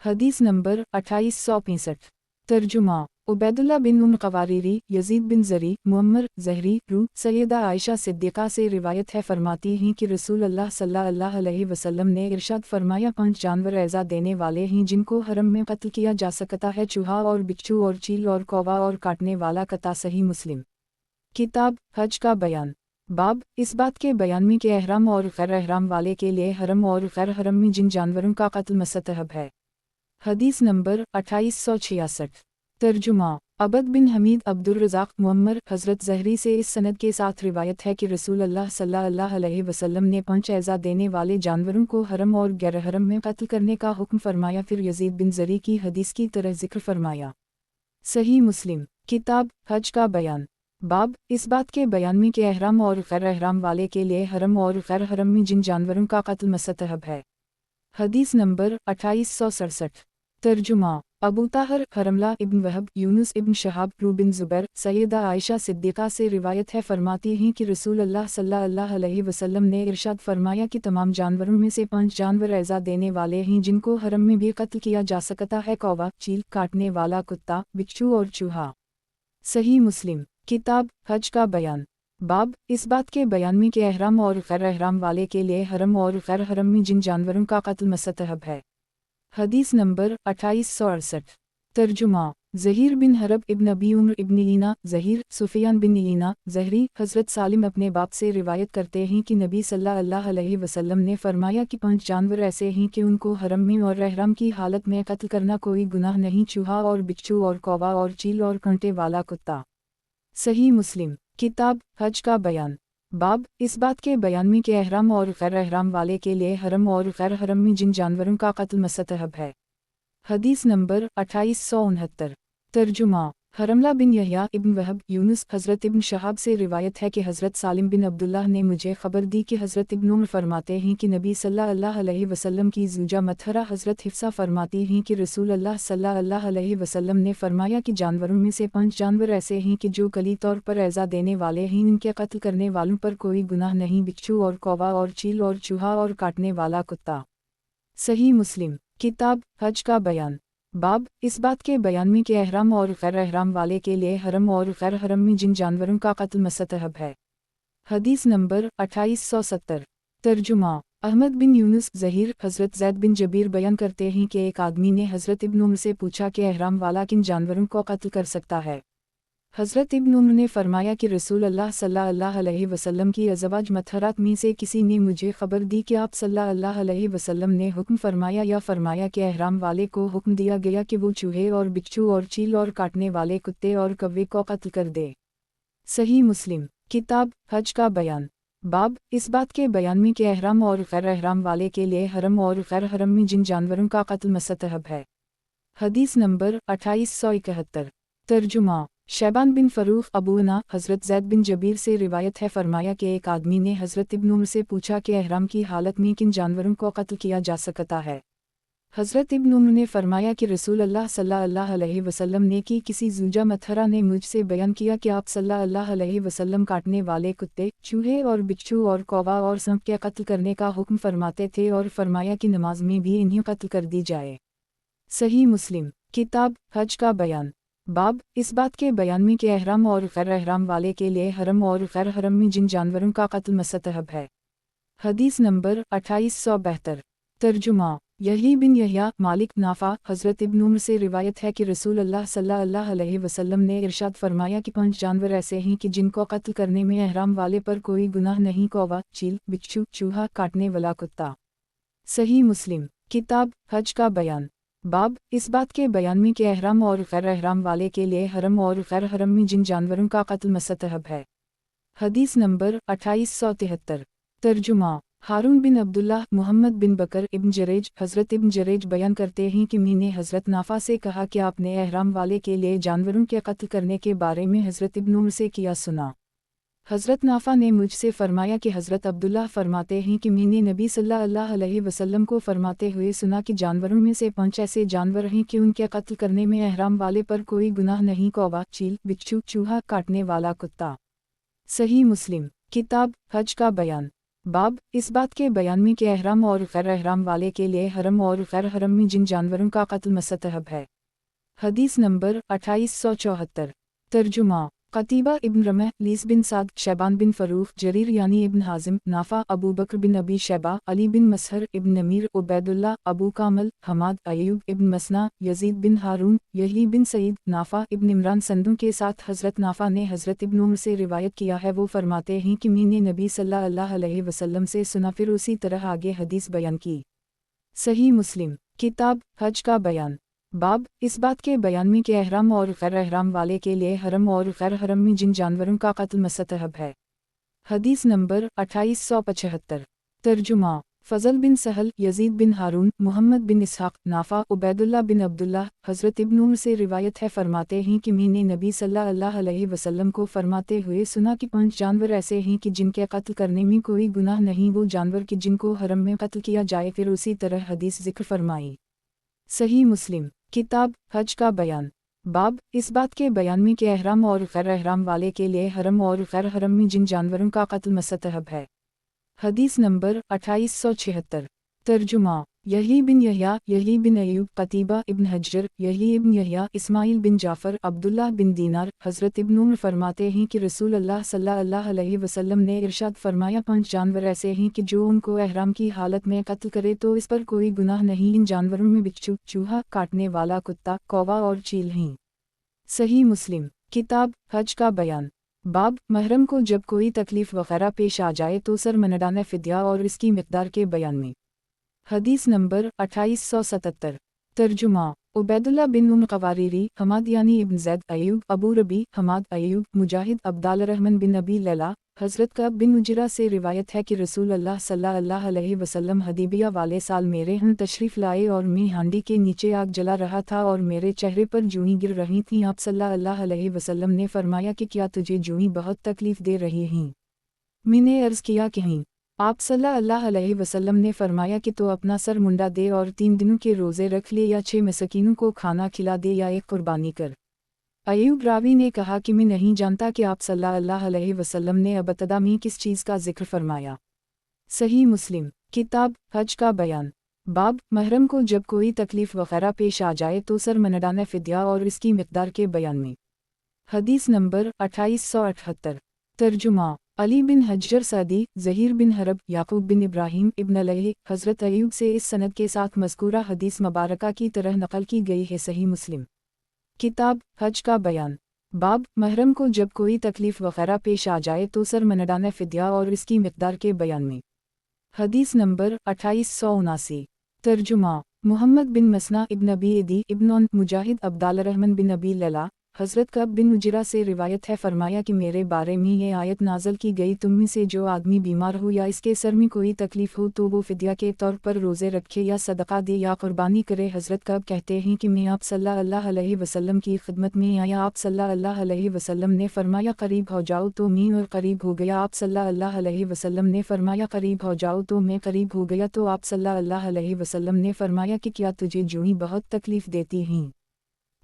A: حدیث نمبر 2865۔ ترجمہ: उबैदुल्लाह बिन उम क़वारीरी, यजीद बिन ज़री, मुअम्मर, ज़हरी, रू, सैयदा आयशा सिद्दीक़ा से रिवायत है फरमाती हैं कि रसूल अल्लाह सल्लल्लाहु अलैहि वसल्लम ने इरशाद फरमाया 5 जानवर ऐसा देने वाले हैं जिनको हरम में कत्ल किया जा सकता है, चूहा और बिच्छू और चील और कौवा और काटने वाला कता। सही मुस्लिम। किताब हज का बयान। बाब इस बात के बयान में कि एहराम और गैर एहराम वाले के लिए हरम और गैर हरम में जिन जानवरों का कत्ल मुस्तहब है। हदीस नंबर 2866। तर्जुमा। अबद बिन हमीद अब्दुल रज़ाक मुअम्मर हज़रत ज़हरी से इस सनद के साथ रिवायत है कि रसूल अल्लाह सल्लल्लाहु अलैहि वसल्लम ने 5 ऐज़ा देने वाले जानवरों को हरम और गैर हरम में कत्ल करने का हुक्म फरमाया। फिर यजीद बिन ज़री की हदीस की तरह जिक्र फरमाया। सही मुस्लिम। किताब हज का बयान। बाब इस बात के बयान में कि एहराम और गैर एहराम वाले के लिए हरम और गैर हरम में जिन जानवरों का कत्ल मुस्तहब है। हदीस नंबर 2867। तर्जुमा। अबू ताहर हरमला इब्न वहब यूनुस इब्न शहाब रू बिन ज़ुबैर सैयदा आयशा सिद्दीक़ा से रिवायत है फरमाती हैं कि रसूल अल्लाह सल्लल्लाहु अलैहि वसल्लम ने इरशाद फरमाया कि तमाम जानवरों में से 5 जानवर ऐज़ा देने वाले हैं जिनको हरम में भी कत्ल किया जा सकता है, कौवा, चील, काटने वाला कुत्ता, बिच्छू और चूहा। सही मुस्लिम। किताब हज का बयान। बाब इस बात के बयान में कि एहराम और गैर एहराम वाले के लिए हरम और गैर हरम में जिन जानवरों का कत्ल मुस्तहब है। हदीस नंबर 2868। तर्जुमा। ज़हीर बिन हरब इब्न अबी उम्र इब्न ईना ज़हीर सुफियान बिन ईना ज़हरी हज़रत सालिम अपने बाप से रिवायत करते हैं कि नबी सल्लल्लाहु अलैहि वसल्लम ने फरमाया कि 5 जानवर ऐसे हैं कि उनको हरम में और एहराम की हालत में कत्ल करना कोई गुनाह नहीं, चूहा और बिच्छू और कौवा और चील और कांटे वाला कुत्ता। सही मुस्लिम। किताब हज का बयान। बाब इस बात के बयान में कि एहराम और गैर एहराम वाले के लिए हरम और गैर हरम में जिन जानवरों का कत्ल मुस्तहब है। हदीस नंबर 2869। तर्जुमा। हरमला बिन यहया इब्न वहब यूनुस हज़रत इब्न शहाब से रिवायत है कि हज़रत सालिम बिन अब्दुल्लाह ने मुझे खबर दी कि हज़रत इब्न उमर फरमाते हैं कि नबी सल्लल्लाहु अलैहि वसल्लम की ज़ूजा मतहरा हज़रत हिफ्सा फरमाती हैं कि रसूल अल्लाह सल्लल्लाहु अलैहि वसल्लम ने फरमाया कि जानवरों में से 5 जानवर ऐसे हैं कि जो कली तौर पर ऐज़ा देने वाले हैं, इनके कत्ल करने वालों पर कोई गुनाह नहीं, बिच्छू और कौवा और चील और चूहा और काटने वाला कुत्ता। सही मुस्लिम। किताब हज का बयान। बाब इस बात के बयान में कि एहराम और गैर एहराम वाले के लिए हरम और गैर हरम में जिन जानवरों का कत्ल मुस्तहब है। हदीस नंबर 2870। तर्जुमा। अहमद बिन यूनुस ज़हीर हज़रत ज़ैद बिन जबीर बयान करते हैं कि एक आदमी ने हज़रत इब्न उमर से पूछा कि एहराम वाला किन जानवरों को कत्ल कर सकता है। हज़रत इब्न उमर ने फरमाया कि रसूल अल्लाह सल्लल्लाहु अलैहि वसल्लम की अज़वाज मतहरात में से किसी ने मुझे खबर दी कि आप सल्लल्लाहु अलैहि वसल्लम ने हुक्म फरमाया कि एहराम वाले को हुक्म दिया गया कि वो चूहे और बिच्छू और चील और काटने वाले कुत्ते और कौवे को कत्ल कर दे। सही मुस्लिम। किताब हज का बयान। बाब इस बात के बयान में कि एहराम और गैर एहराम वाले के लिए हरम और गैर हरम में जिन जानवरों का कत्ल मुस्तहब है। हदीस नंबर 2871। तर्जुमा। शैबान बिन फ़रूख़ अबूना हज़रत ज़ैद बिन जबीर से रिवायत है फरमाया कि एक आदमी ने हज़रत इब्न उमर से पूछा कि एहराम की हालत में किन जानवरों को कत्ल किया जा सकता है। हज़रत इब्न उमर ने फरमाया कि रसूल अल्लाह सल्लल्लाहु अलैहि वसल्लम ने कि किसी ज़ूजा मतहरा ने मुझसे बयान किया कि आप सल्लल्लाहु अलैहि वसल्लम काटने वाले कुत्ते, चूहे और बिच्छू और कौवा और सांप के कत्ल करने का हुक्म फरमाते थे और फरमाया कि नमाज में भी इन्हें कत्ल कर दी जाए। सही मुस्लिम। किताब हज का बयान। बाब इस बात के बयान में कि एहराम और गैर एहराम वाले के लिए हरम और गैर हरम में जिन जानवरों का कत्ल मुस्तहब है। हदीस नंबर 2872। तर्जुमा। यही बिन यहया मालिक नाफा हज़रत इब्न उमर से रिवायत है कि रसूल अल्लाह सल्लल्लाहु अलैहि वसल्लम ने इरशाद फरमाया कि 5 जानवर ऐसे हैं कि जिनको कत्ल करने में एहराम वाले पर कोई गुनाह नहीं, कौवा, चील, बिच्छू, चूहा, काटने वाला कुत्ता। सही मुस्लिम। किताब हज का बयान। बाब इस बात के बयान में कि एहराम और गैर एहराम वाले के लिए हरम और गैर हरम में जिन जानवरों का कत्ल मुस्तहब है। हदीस नंबर 2873। तर्जुमा। हारून बिन अब्दुल्लाह मुहम्मद बिन बकर इब्न जरेज हज़रत इब्न जरेज बयान करते हैं कि मैंने हज़रत नाफा से कहा कि आपने एहराम वाले के लिए जानवरों के कत्ल करने के बारे में हज़रत इब्न उमर से किया सुना। हज़रत नाफा ने मुझसे फरमाया कि हज़रत अब्दुल्लाह फरमाते हैं कि मैंने नबी सल्लल्लाहु अलैहि वसल्लम को फरमाते हुए सुना कि जानवरों में से 5 ऐसे जानवर हैं कि उनके कत्ल करने में एहराम वाले पर कोई गुनाह नहीं, कौवा, चील, बिच्छू, चूहा, काटने वाला कुत्ता। सही मुस्लिम। किताब हज का बयान। बाब इस बात के बयान में कि एहराम और गैर एहराम वाले के लिए हरम और गैर हरम में जिन जानवरों का कत्ल मुस्तहब है। हदीस नंबर 2874। तर्जुमा। कतीबा इब्न रमह, लीस बिन साद, शैबान बिन फरूख, जरीर यानी इब्न हाजिम, नाफा, अबू बकर बिन अबी शैबा, अली बिन मसहर, इब्न नमीर, उबैदुल्ला, अबू कामल, हमाद, अय्यूब इब्न मसना, यजीद बिन हारून, यही बिन सईद, नाफा इब्न इमरान संदों के साथ हज़रत नाफा ने हज़रत इब्न उमर से रिवायत किया है। वो फरमाते हैं कि मैंने नबी सल्लल्लाहु अलैहि वसल्लम से सुना, फिर उसी तरह आगे हदीस बयान की। सही मुस्लिम, किताब हज का बयान। बाब, इस बात के बयान में कि एहराम और गैर एहराम वाले के लिए हरम और गैर हरम में जिन जानवरों का कत्ल मुस्तहब है। हदीस नंबर 2875। तर्जुमा। फ़ज़ल बिन सहल, यजीद बिन हारून, मुहम्मद बिन इसहाक़, नाफा, उबैदुल्ला बिन अब्दुल्लाह, हज़रत इब्न उमर से रिवायत है, फरमाते हैं कि मैंने नबी सल्लल्लाहु अलैहि वसल्लम को फरमाते हुए सुना कि 5 जानवर ऐसे हैं कि जिनके कत्ल करने में कोई गुनाह नहीं, वो जानवर कि जिनको हरम में कत्ल किया जाए। फिर उसी तरह हदीस ज़िक्र फरमाई। सही मुस्लिम, किताब हज का बयान। बाब, इस बात के बयान में कि एहराम और गैर एहराम वाले के लिए हरम और गैर हरम में जिन जानवरों का कत्ल मुस्तहब है। हदीस नंबर 2876। तर्जुमा। यही बिन यहया, यही बिन अय्यूब, कतीबा इब्न हज्र, यही इब्न यहया, इस्माइल बिन जाफ़र, अब्दुल्लाह बिन दीनार, हज़रत इब्न उमर फरमाते हैं कि रसूल अल्लाह सल्लल्लाहु अलैहि वसल्लम ने इरशाद फरमाया, 5 जानवर ऐसे हैं कि जो उनको एहराम की हालत में कत्ल करे तो इस पर कोई गुनाह नहीं। इन जानवरों में बिच्छू, चूहा, काटने वाला कुत्ता, कौवा और चील हैं। सही मुस्लिम, किताब हज का बयान। बाब, महरम को जब कोई तकलीफ़ वगैरह पेश आ जाए तो सर मनडाना फ़िद्या और इसकी मिक़दार के बयान में। हदीस नंबर 2877। तर्जुमा। उबैदुल्ला बिन उम क़वारीरी, हमाद यानी इब्न ज़ैद, अय्यूब, अबू रबी, हमाद, अय्यूब, मुजाहिद, अब्दाल रहमान बिन अबी लैला, हज़रत कअब बिन उजरा से रिवायत है कि रसूल अल्लाह सल्लल्लाहु अलैहि वसल्लम हदीबिया वाले साल मेरे यहाँ तशरीफ़ लाए और मैं हांडी के नीचे आग जला रहा था और मेरे चेहरे पर जूहीं गिर रही थीं। आप सल्लल्लाहु अलैहि वसल्लम ने फरमाया कि क्या तुझे जूहीं बहुत तकलीफ़ दे रही हैं? मैंने अर्ज़ किया कि नहीं। आप सल्लल्लाहु अलैहि वसल्लम ने फरमाया कि तो अपना सर मुंडा दे और 3 दिनों के रोज़े रख ले, या 6 मसकीनों को खाना खिला दे, या एक कुर्बानी कर। अय्यूब रावी ने कहा कि मैं नहीं जानता कि आप सल्लल्लाहु अलैहि वसल्लम ने अबतदा में किस चीज़ का जिक्र फरमाया। सही मुस्लिम, किताब हज का बयान। बाब, महरम को जब कोई तकलीफ़ वगैरह पेश आ जाए तो सर मनडाना फ़िद्या और इसकी मिक़दार के बयान में। हदीस नंबर 2878। तर्जुमा। अली बिन हज्जर सदी, ज़हीर बिन हरब, याकूब बिन इब्राहीम इब्न लैह, हज़रत अय्यूब से इस सनद के साथ मज़कूरा हदीस मुबारका की तरह नक़ल की गई है। सही मुस्लिम, किताब हज का बयान। बाब, महरम को जब कोई तकलीफ़ वगैरह पेश आ जाए तो सर मनडाना फ़िद्या और इसकी मिक़दार के बयान में। हदीस नंबर 2879। तर्जुमा। मुहम्मद बिन मसना इब्न अबी एदी इब्न मुजाहिद, अब्दाल रहमान बिन अबी लैला, हज़रत कअब बिन उजरा से रिवायत है, फरमाया कि मेरे बारे में ये आयत नाज़ल की गई, तुम में से जो आदमी बीमार हो या इसके सर में कोई तकलीफ़ हो तो वो फ़िद्या के तौर पर रोज़े रखे या सदका दे या कुर्बानी करे। हज़रत कअब कहते हैं कि मैं आप सल्लल्लाहु अलैहि वसल्लम की खिदमत में आया। आप सल्लल्लाहु अलैहि वसल्लम ने फरमाया करीब हो जाओ तो मैं और करीब हो गया। आप सल्लल्लाहु अलैहि वसल्लम ने फरमाया करीब हो जाओ तो मैं करीब हो गया। तो आप सल्लल्लाहु अलैहि वसल्लम ने फरमाया कि क्या तुझे जूहीं बहुत तकलीफ़ देती हैं?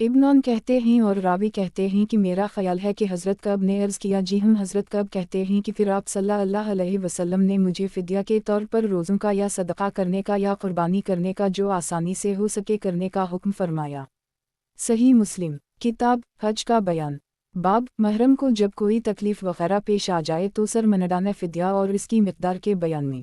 A: इब्न कहते हैं और रावी कहते हैं कि मेरा ख्याल है कि हज़रत कअब ने अर्ज़ किया, जी हम। हज़रत कअब कहते हैं कि फिर आप सल्लल्लाहु अलैहि वसल्लम ने मुझे फ़िद्या के तौर पर रोज़ों का या सदका करने का या कुर्बानी करने का जो आसानी से हो सके करने का हुक्म फरमाया। सही मुस्लिम, किताब हज का बयान। बाब, महरम को जब कोई तकलीफ़ वगैरह पेश आ जाए तो सर मनडाना फ़िद्या और इसकी मिक़दार के बयान में।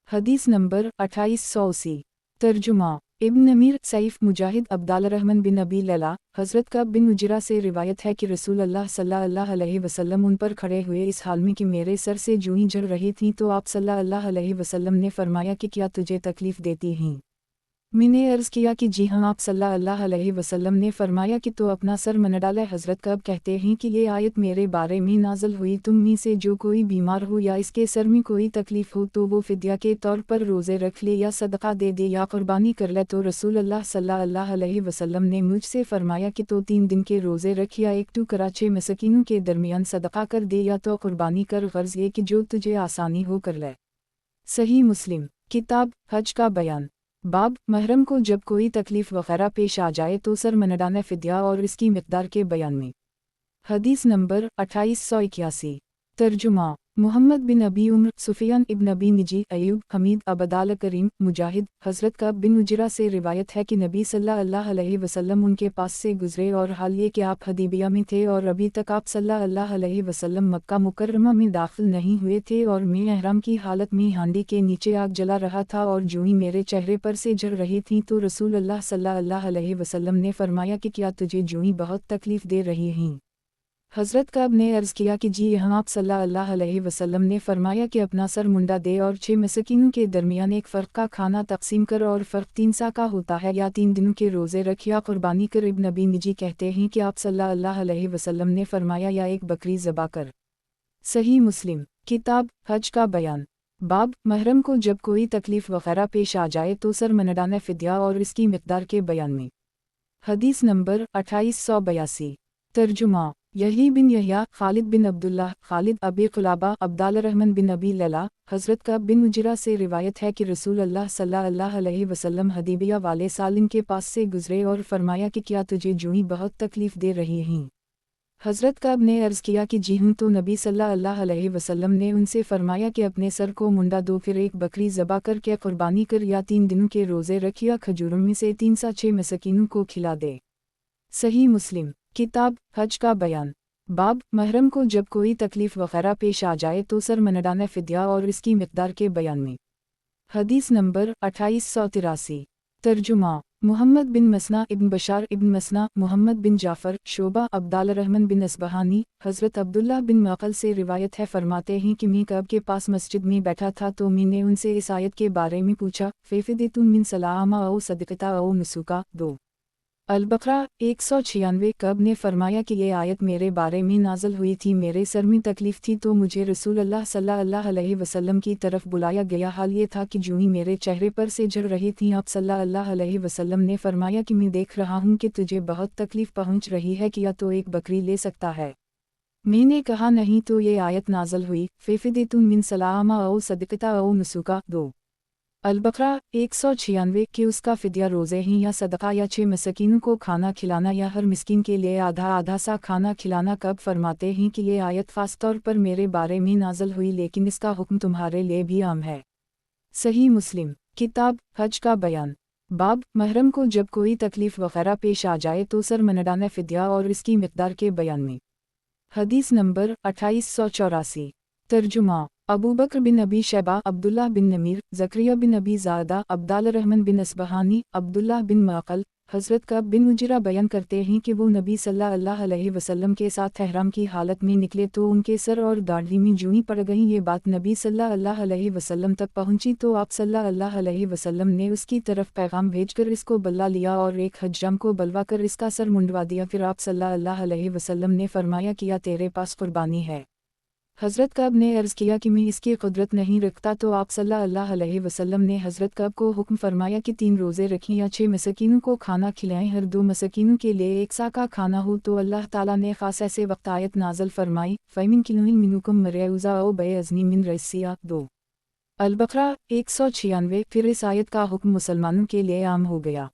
A: हदीस नंबर 2880। तर्जुमा। इब्न नमीर, सईफ़, मुजाहिद, अब्दाल रहमान बिन अबी लैला, हज़रत कअब बिन उजरा से रिवायत है कि रसूल अल्लाह सल्लल्लाहु अलैहि वसल्लम उन पर खड़े हुए इस हाल में कि मेरे सर से जूहीं झड़ रही थीं, तो आप सल्लल्लाहु अलैहि वसल्लम ने फरमाया कि क्या तुझे तकलीफ़ देती हैं? मैंने अर्ज़ किया कि जी हाँ। आप सल्लल्लाहु अलैहि वसल्लम ने फरमाया कि तो अपना सर मनडाले। हज़रत कअब कहते हैं कि ये आयत मेरे बारे में नाज़ल हुई, तुम में से जो कोई बीमार हो या इसके सर में कोई तकलीफ़ हो तो वो फ़िद्या के तौर पर रोज़े रख ले या सदका दे दे या कुर्बानी कर ले। तो रसूल अल्लाह सल्लल्लाहु अलैहि वसल्लम ने मुझसे फरमाया कि तो 3 दिन के रोज़े रख या एक टू करा 6 मसकीनों के दरमियान सदका कर दे या तो कुर्बानी कर, गर्ज़ ये कि जो तुझे आसानी हो कर ले। सही मुस्लिम, किताब हज का बयान। बाब, महरम को जब कोई तकलीफ़ वगैरह पेश आ जाए तो सर मनडाना फ़िद्या और इसकी मिक़दार के बयान में। हदीस नंबर 2881। तर्जुमा। मोहम्मद बिन अबी उम्र, सुफियान इब्न अबी निजी, अयूब, हमीद, अबदाल करीम, मुजाहिद, हज़रत कअब बिन उजरा से रिवायत है कि नबी सल्लल्लाहु अलैहि वसल्लम उनके पास से गुजरे और हाल ये कि आप हदीबिया में थे और अभी तक आप सल्लल्लाहु अलैहि वसल्लम मक्का मुकर्रमा में दाखिल नहीं हुए थे और मैं एहराम की हालत में हांडी के नीचे आग जला रहा था और जो ही मेरे चेहरे पर से जल रही थी तो रसूल अल्लाह सल्लल्लाहु अलैहि वसल्लम ने फरमाया कि क्या तुझे जो ही बहुत तकलीफ़ दे रही हैं। हज़रत कअब ने अर्ज़ किया कि जी यहाँ आप सल्लल्लाहु अलैहि वसल्लम ने फरमाया कि अपना सर मुंडा दे और 6 मस्कीनों के दरमियान एक फ़र्क का खाना तकसीम कर और फ़र्क 3 सा का होता है या 3 दिनों के रोज़े रख या क़ुरबानी कर। इब्न अबी निजी कहते हैं कि आप सल्लल्लाहु अलैहि वसल्लम ने फरमाया या एक बकरी ज़बा कर। सही मुस्लिम किताब हज का बयान। बाब महरम को जब कोई तकलीफ़ वग़ैरह पेश आ जाए तो सर मनडाना फ़िद्या और इसकी मिक़दार के बयान में। हदीस नंबर 2882। तर्जुमा यही बिन यहया, खालिद बिन अब्दुल्लाह, खालिद अबी क़ुलाबा, अब्दाल रहमान बिन अबी लैला, हज़रत कअब बिन उजरा से रिवायत है कि रसूल अल्लाह सल्लल्लाहु अलैहि वसल्लम हदीबिया वाले साल इनके पास से गुजरे और फरमाया कि क्या तुझे जो ही बहुत तकलीफ़ दे रही हैं। हज़रत कअब ने अर्ज़ किया कि जी हूँ, तो नबी सल्लल्लाहु अलैहि वसल्लम ने उनसे फरमाया कि अपने सर को मुंडा दो, फिर एक बकरी ज़बा कर के क़ुरबानी कर या 3 दिनों के रोज़े रख या खजूरों में से 3 सा 6 मस्कीनों को खिला दे। सही मुस्लिम किताब हज का बयान। बाब महरम को जब कोई तकलीफ़ वग़ैरह पेश आ जाए तो सर मनडाना फ़िद्या और इसकी मिक़दार के बयान में। हदीस नंबर 2883। तर्जुमा मुहम्मद बिन मसना इब्न बशार इब्न मसना, मुहम्मद बिन जाफ़र, शोबा, अब्दाल रहमान बिन असबहानी, हज़रत अब्दुल्ला बिन मक़ल से रिवायत है फरमाते हैं कि मैं कअब के पास मस्जिद में बैठा था तो मैंने उनसे इस आयत के बारे में पूछा, फ़ेफ़िदेतुन मिन सलामा औ सदक़ता औ नुसुका 2 अल-बक़रा 196। कअब ने फरमाया कि ये आयत मेरे बारे में नाज़िल हुई थी, मेरे सर में तकलीफ़ थी तो मुझे रसूल अल्लाह सल्लल्लाहु अलैहि वसल्लम की तरफ बुलाया गया। हाल ये था कि जो ही मेरे चेहरे पर से जल रही थी आप सल्लल्लाहु अलैहि वसल्लम ने फरमाया कि मैं देख रहा हूँ कि तुझे बहुत तकलीफ़ पहुँच रही है, कि या तो एक बकरी ले सकता है। मैंने कहा नहीं, तो ये आयत नाज़िल हुई, फ़ेफ़िदेतुन मिन सलामा औ सदक़ता औ नुसुका 2 अल-बक़रा 196 कि उसका फ़िद्या रोज़े हैं या सदक़ा या 6 मस्कीनों को खाना खिलाना या हर मिस्कीन के लिए आधा आधा सा खाना खिलाना। कब फरमाते हैं कि ये आयत ख़ास तौर पर मेरे बारे में नाज़िल हुई, लेकिन इसका हुक्म तुम्हारे लिए भी आम है। सही मुस्लिम किताब हज का बयान। बाब महरम को जब कोई तकलीफ़ वग़ैरह पेश आ जाए तो सर मनडाना फ़िद्या और इसकी मिक़दार के बयान में। हदीस नंबर 2884। तर्जुमा अबू बकर बिन अबी शैबा, अब्दुल्लाह बिन नमीर, ज़करिया बिन अबी ज़ादा, अब्दाल रहमान बिन असबहानी, अब्दुल्लाह बिन मक़ल, हज़रत कअब बिन उजरा बयान करते हैं कि वो नबी सल्लल्लाहु अलैहि वसल्लम के साथ एहराम की हालत में निकले तो उनके सर और दाढ़ी में जूं पड़ गईं। ये बात नबी सल्लल्लाहु अलैहि वसल्लम तक पहुंची तो आप सल्लल्लाहु अलैहि वसल्लम ने उसकी तरफ पैगाम भेजकर इसको बल्ला लिया और एक हज्जाम को बलवा कर इसका सर मुंडवा दिया। फिर आप सल्लल्लाहु अलैहि वसल्लम ने फरमाया कि या तेरे पास कुर्बानी है। हज़रत कअब ने अर्ज़ किया कि मैं इसकी क़ुदरत नहीं रखता, तो आप सल्लल्लाहु अलैहि वसल्लम ने हज़रत कअब को हुक्म फरमाया कि 3 रोज़े रखें या 6 मस्कीनों को खाना खिलाएं, हर 2 मस्कीनों के लिए 1 सा का खाना हो। तो अल्लाह ताला ने ख़ास ऐसे वक्त आयत नाज़िल फरमाई, फ़मिन किलुइन मिनुकुम मरयउज़ा औ बयअज़नी मिन रसिया 2 अल-बक़रा 196। फिर इस आयत का हुक्म मुसलमानों के लिए आम हो गया।